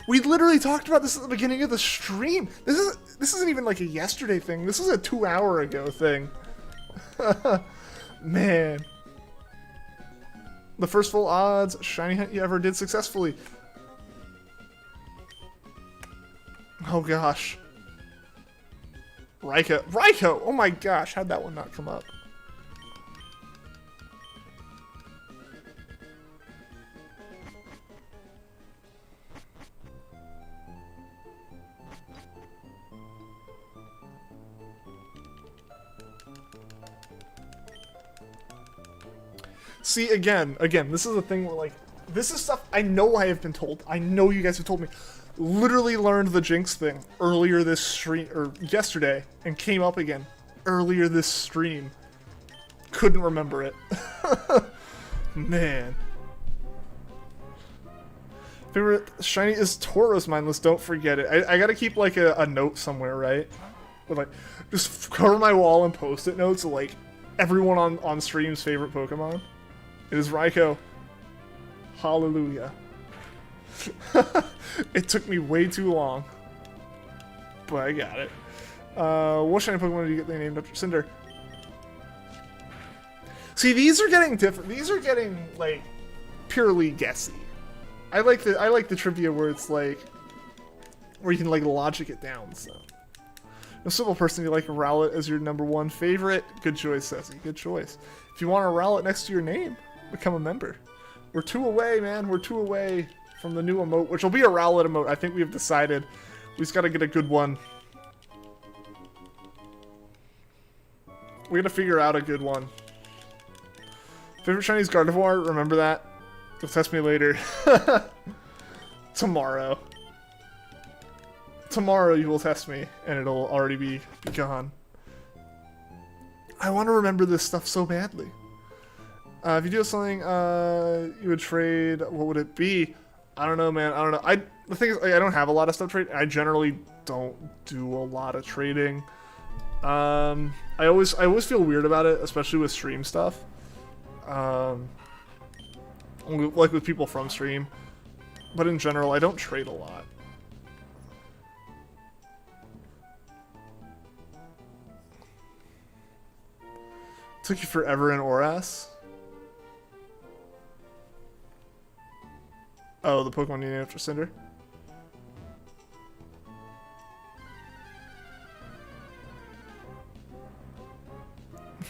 We literally talked about this at the beginning of the stream. This isn't even like a yesterday thing. This is a 2 hour ago thing. Man. The first full odds shiny hunt you ever did successfully. Oh gosh. Raikou! Oh my gosh, how'd that one not come up? See, again, this is the thing where, like, this is stuff I know I have been told. I know you guys have told me. Literally learned the Jinx thing earlier this stream, or yesterday, and came up again earlier this stream. Couldn't remember it. Man. Favorite shiny is Tauros Mindless, don't forget it. I gotta keep, like, a note somewhere, right? With, like, just cover my wall and post-it notes of, like, everyone on stream's favorite Pokemon. It is Raikou. Hallelujah. It took me way too long. But I got it. What shiny Pokemon did you get they named after? Cinder. See, these are getting different. These are getting, like, purely guessy. I like the trivia where it's like, where you can like logic it down. So, a simple person, you like a Rowlet as your #1 favorite. Good choice, Ceci. Good choice. If you want a Rowlet next to your name, become a member. We're 2 away, man. We're 2 away from the new emote, which will be a Rowlet emote. I think we have decided. We just got to get a good one. We got to figure out a good one. Favorite Chinese Gardevoir? Remember that? You'll test me later. Tomorrow. Tomorrow you will test me, and it'll already be gone. I want to remember this stuff so badly. If you do something you would trade, what would it be? I don't know, man. I don't know. The thing is, I don't have a lot of stuff to trade. I generally don't do a lot of trading. I always feel weird about it, especially with stream stuff. Like with people from stream. But in general, I don't trade a lot. Took you forever in ORAS? Oh, the Pokemon you named after Cinder?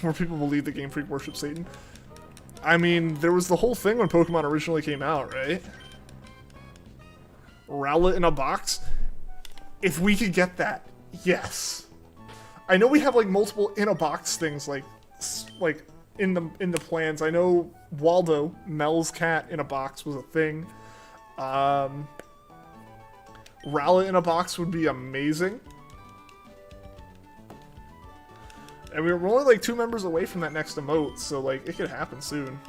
More people believe that Game Freak worships Satan. I mean, there was the whole thing when Pokemon originally came out, right? Rowlet in a box? If we could get that, yes. I know we have like multiple in a box things like in the plans. I know Waldo, Mel's cat in a box was a thing. Rowlet in a box would be amazing. And we're only like 2 members away from that next emote, so like it could happen soon.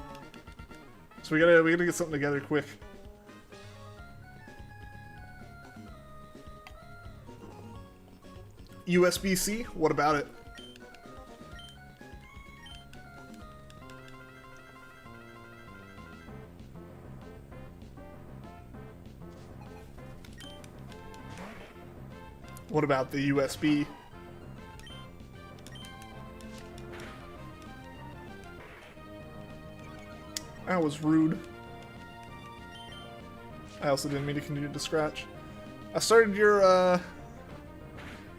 So we gotta get something together quick. USB-C? What about it? What about the USB? That was rude. I also didn't mean to continue to scratch. I started your, and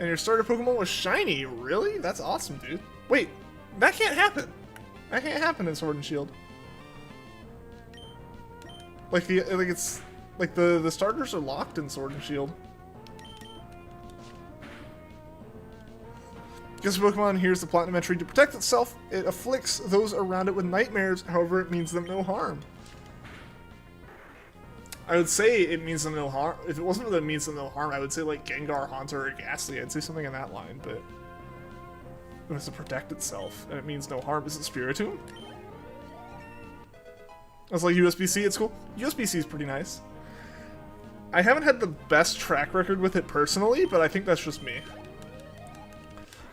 your starter Pokemon was shiny. Really? That's awesome, dude. Wait, that can't happen. That can't happen in Sword and Shield. Like the starters are locked in Sword and Shield. Guess Pokemon hears the platinum entry to protect itself. It afflicts those around it with nightmares. However, it means them no harm. I would say it means them no harm. If it wasn't that it means them no harm, I would say like Gengar, Haunter, or Ghastly. I'd say something in that line, but it has to protect itself, and it means no harm. Is it Spiritomb? That's like USB-C at school. USB-C is pretty nice. I haven't had the best track record with it personally, but I think that's just me.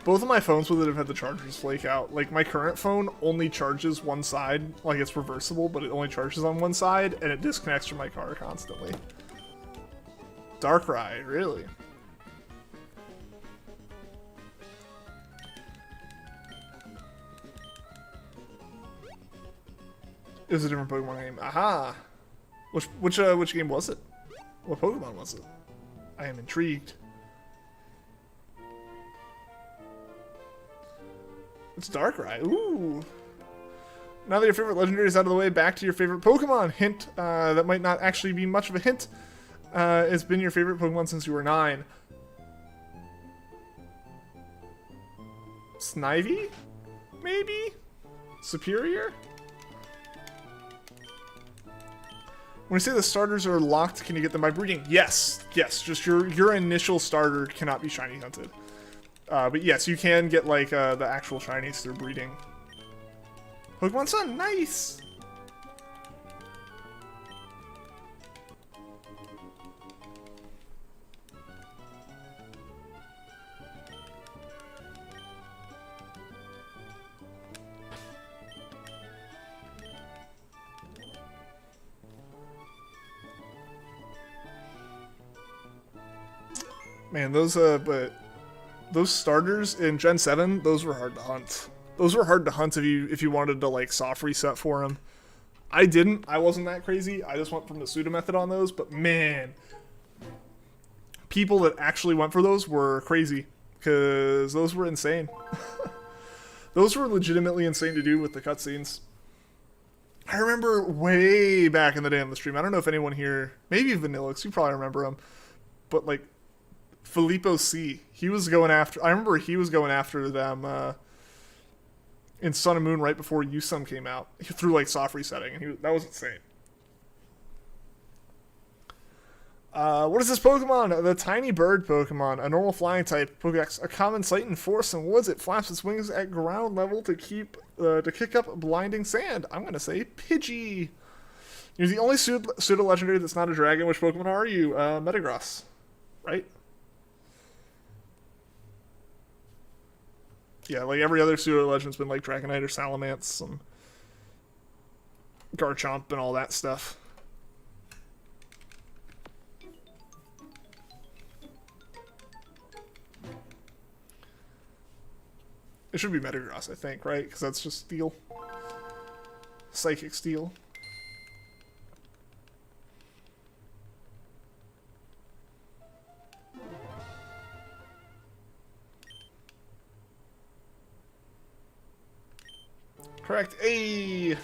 Both of my phones with it have had the chargers flake out. Like, my current phone only charges one side. Like, it's reversible, but it only charges on one side, and it disconnects from my car constantly. Darkrai, really? It was a different Pokemon game. Aha! Which game was it? What Pokemon was it? I am intrigued. It's Darkrai. Ooh. Now that your favorite legendary is out of the way, back to your favorite Pokemon. Hint, that might not actually be much of a hint. It's been your favorite Pokemon since you were 9. Snivy? Maybe? Superior? When you say the starters are locked, can you get them by breeding? Yes. Yes, just your initial starter cannot be shiny hunted. But yes, you can get like the actual shinies through breeding. Pokemon Sun, nice! Man, those those starters in Gen 7, those were hard to hunt. Those were hard to hunt if you wanted to like soft reset for them. I didn't. I wasn't that crazy. I just went from the pseudo method on those. But man, people that actually went for those were crazy, because those were insane. Those were legitimately insane to do with the cutscenes. I remember way back in the day on the stream, I don't know if anyone here, maybe Vanillix, you probably remember him, but like Filippo C, he was going after, I remember he was going after them in Sun and Moon right before Yusum came out, through like soft resetting, and that was insane. What is this Pokemon? The tiny bird Pokemon, a normal flying type Pokedex, a common sight in forests and woods. It flaps its wings at ground level to kick up blinding sand. I'm gonna say Pidgey. You're the only pseudo legendary that's not a dragon. Which Pokemon are you? Metagross, right? Yeah, like every other pseudo legend's been like Dragonite or Salamence and Garchomp and all that stuff. It should be Metagross, I think, right? Because that's just Steel. Psychic Steel. Correct. Hey!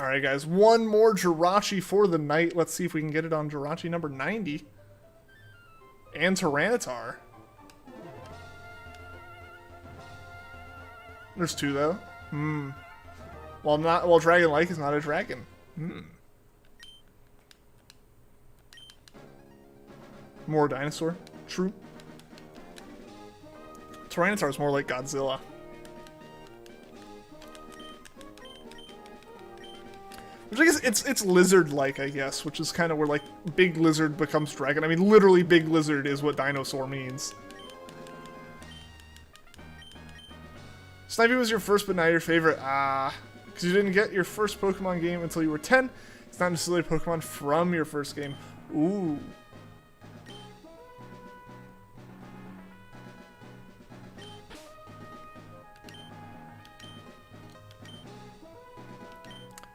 Alright, guys. One more Jirachi for the night. Let's see if we can get it on Jirachi number 90. And Tyranitar. There's two though. While Dragon-like is not a dragon. More dinosaur. True. Tyranitar is more like Godzilla. Which I guess it's lizard-like, I guess, which is kind of where, like, big lizard becomes dragon. I mean, literally big lizard is what dinosaur means. Snivy was your first, but not your favorite. Because you didn't get your first Pokemon game until you were 10. It's not necessarily a Pokemon from your first game. Ooh.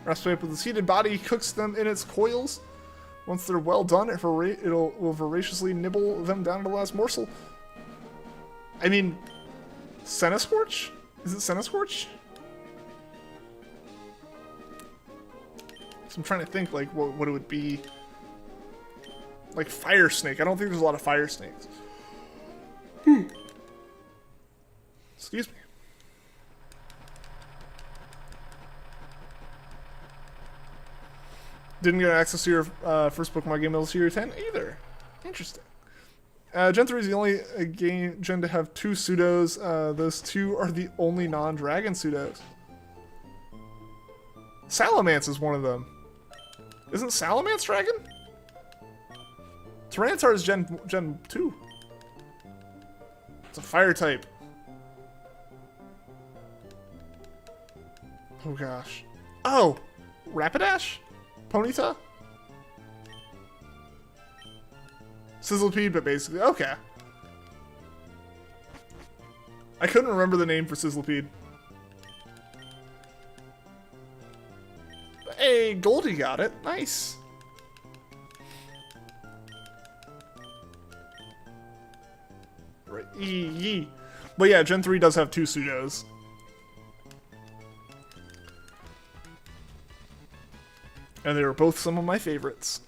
Raspberry with its heated body cooks them in its coils. Once they're well done, it will voraciously nibble them down to the last morsel. I mean, Centiskorch? Is it Centiskorch? So I'm trying to think, like, what it would be. Like, Fire Snake. I don't think there's a lot of Fire Snakes. Excuse me. Didn't get access to your first Pokemon game until Year 10 either. Interesting. Gen 3 is the only gen to have two pseudos. Those two are the only non-dragon pseudos. Salamence is one of them. Isn't Salamence dragon? Tyranitar is Gen 2. It's a fire type. Oh gosh. Oh! Rapidash? Ponyta? Sizzlipede, but basically, okay. I couldn't remember the name for Sizzlipede. Hey, Goldie got it. Nice. Right. Yee. But yeah, Gen 3 does have two pseudos. And they were both some of my favorites.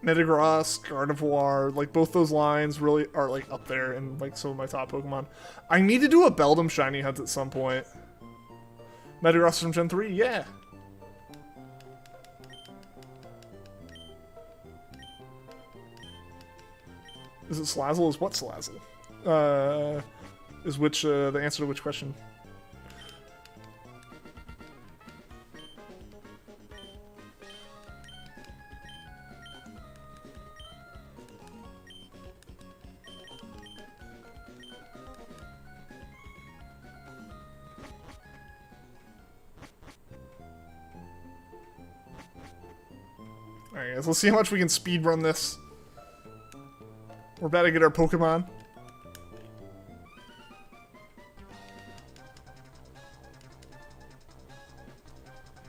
Metagross, Gardevoir, like both those lines really are like up there in like some of my top Pokemon. I need to do a Beldum shiny hunt at some point. Metagross from Gen 3, yeah. Is it Salazzle? Is what Salazzle? Is which the answer to which question? Alright guys, let's see how much we can speedrun this. We're about to get our Pokemon.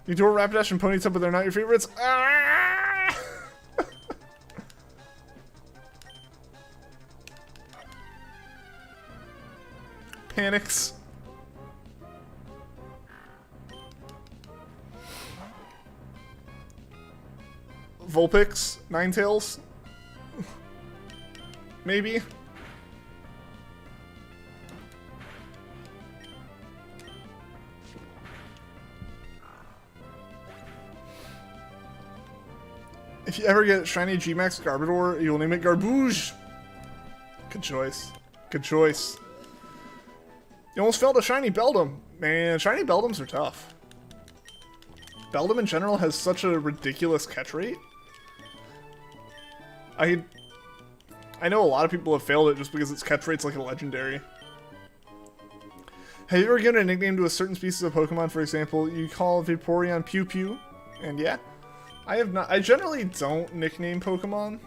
You do a Rapidash and Ponyta, but they're not your favorites? Ah! Panics. Vulpix, Ninetales. Maybe. If you ever get shiny G-Max Garbodor, you'll name it Garbouge. Good choice. Good choice. You almost failed a shiny Beldum. Man, shiny Beldums are tough. Beldum in general has such a ridiculous catch rate. I know a lot of people have failed it just because its catch rate's like a legendary. Have you ever given a nickname to a certain species of Pokemon? For example, you call Vaporeon Pew Pew, and yeah. I have not. I generally don't nickname Pokemon.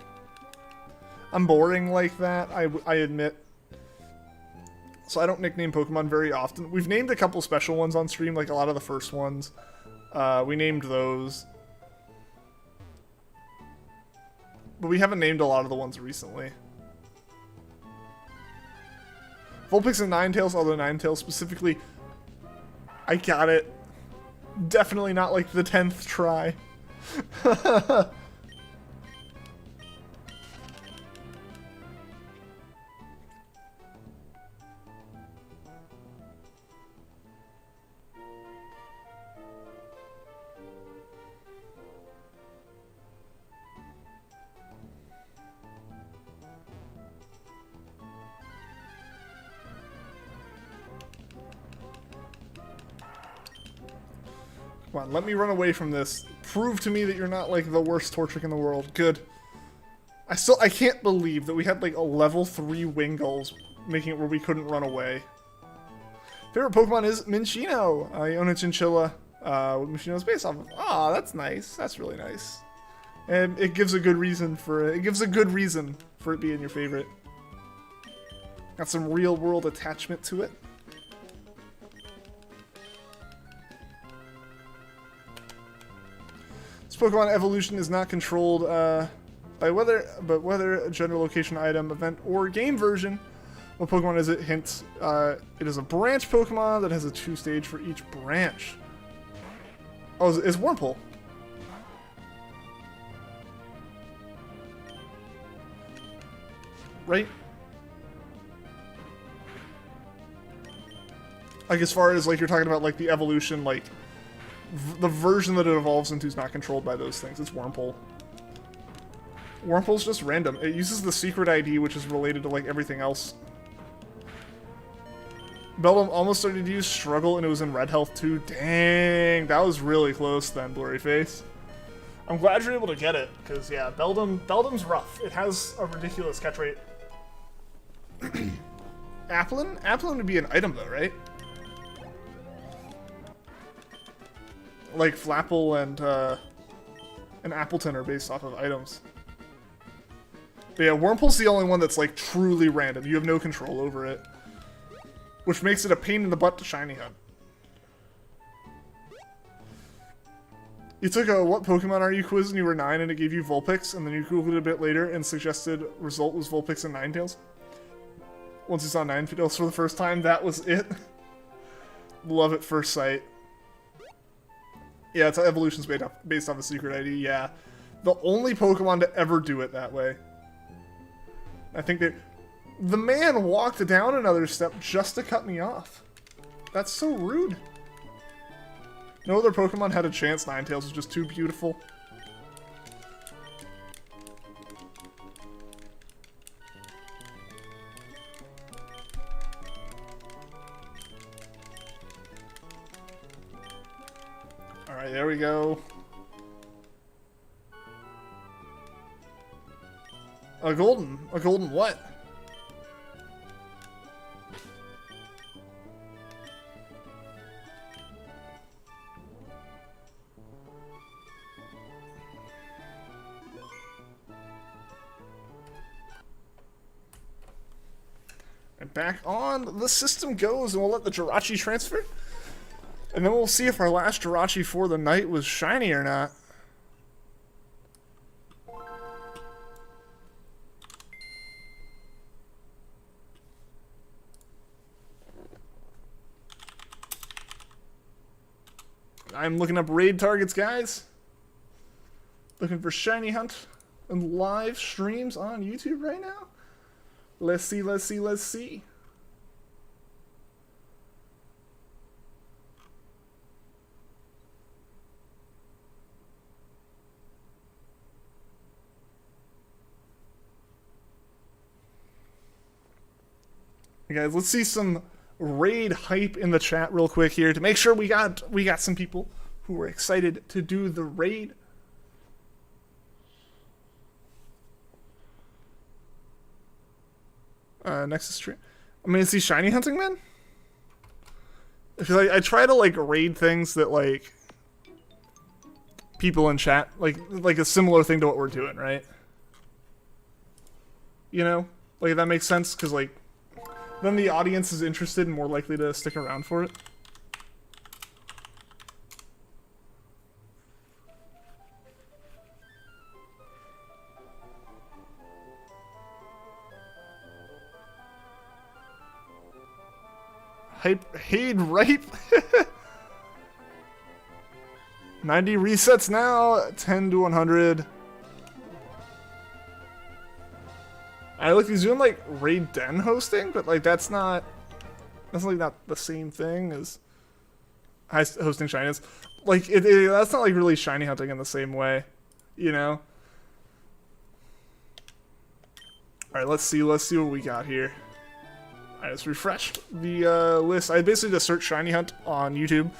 I'm boring like that, I admit. So I don't nickname Pokemon very often. We've named a couple special ones on stream, like a lot of the first ones. We named those. But we haven't named a lot of the ones recently. Vulpix and Ninetales, although Ninetales specifically, I got it. Definitely not like the 10th try. Come on, let me run away from this. Prove to me that you're not like the worst Torchic in the world. Good. I can't believe that we had like a level 3 Wingulls, making it where we couldn't run away. Favorite Pokemon is Minccino. I own a chinchilla. What Minccino is based off of. Ah, that's nice. That's really nice. And it gives a good reason for it. It gives a good reason for it being your favorite. Got some real world attachment to it. Pokemon evolution is not controlled by whether a general location, item, event, or game version. What Pokemon is it? Hint, it is a branch Pokemon that has a 2-stage for each branch. Oh, it's Wurmple. Right? Like as far as like you're talking about like the evolution, like the version that it evolves into is not controlled by those things. It's Wurmple. Wurmple's just random. It uses the secret ID, which is related to like everything else. Beldum almost started to use Struggle, and it was in Red Health too. Dang, that was really close then, Blurry Face. I'm glad you're able to get it, because yeah, Beldum's rough. It has a ridiculous catch rate. Applin? Applin would be an item though, right? Like Flapple and Appleton are based off of items. But yeah, Wurmple's the only one that's like truly random. You have no control over it. Which makes it a pain in the butt to shiny hunt. You took a what Pokemon are you quiz when you were 9 and it gave you Vulpix, and then you googled it a bit later and suggested result was Vulpix and Ninetales? Once you saw Ninetales for the first time, that was it. Love at first sight. Yeah, it's evolution's based off a secret ID, yeah. The only Pokemon to ever do it that way. I think the man walked down another step just to cut me off. That's so rude. No other Pokemon had a chance. Ninetales was just too beautiful. Alright, there we go. A golden what? And back on the system goes, and we'll let the Jirachi transfer. And then we'll see if our last Jirachi for the night was shiny or not. I'm looking up raid targets, guys. Looking for shiny hunt and live streams on YouTube right now. Let's see, let's see, let's see. Hey guys, let's see some raid hype in the chat real quick here to make sure we got some people who are excited to do the raid. Next is stream. I'm gonna see shiny hunting, man. Because I try to like raid things that like people in chat like a similar thing to what we're doing, right? You know, like if that makes sense, because like then the audience is interested and more likely to stick around for it. Hype ripe. 90 resets now, 10 to 100. I look, he's doing like raid den hosting, but like that's like not the same thing as hosting shinies. Like that's not like really shiny hunting in the same way, you know. All right, let's see what we got here. All right, let's refresh the list. I basically just search shiny hunt on YouTube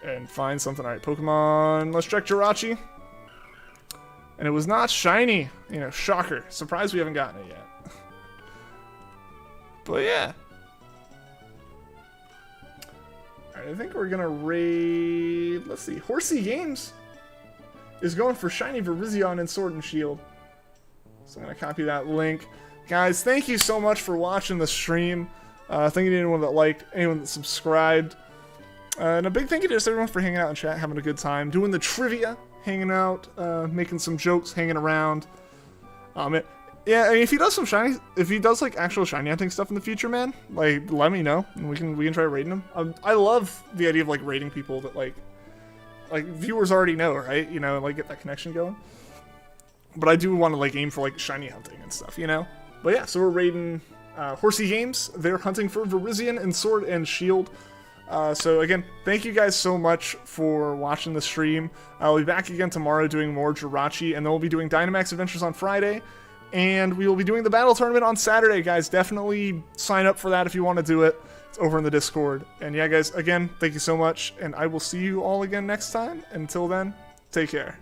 and find something. All right, Pokemon. Let's check Jirachi. And it was not shiny. You know, shocker. Surprised we haven't gotten it yet. But yeah. All right, I think we're gonna raid. Let's see. Horsey Games is going for shiny Virizion and Sword and Shield. So I'm gonna copy that link. Guys, thank you so much for watching the stream. Thank you to anyone that liked, anyone that subscribed. And a big thank you to just everyone for hanging out in chat, having a good time, doing the trivia, hanging out, making some jokes, hanging around. Yeah, I mean, if he does some shiny, if he does like actual shiny hunting stuff in the future, man, like let me know and we can try raiding him. I love the idea of like raiding people that like viewers already know, right? You know, and like get that connection going. But I do want to like aim for like shiny hunting and stuff, you know. But yeah, so we're raiding Horsey Games. They're hunting for Virizion and Sword and Shield. So again, thank you guys so much for watching the stream. I'll be back again tomorrow doing more Jirachi, and then we'll be doing Dynamax Adventures on Friday, and we will be doing the battle tournament on Saturday, guys. Definitely sign up for that if you want to do it. It's over in the Discord. And yeah, guys, again, thank you so much, and I will see you all again next time. Until then, take care.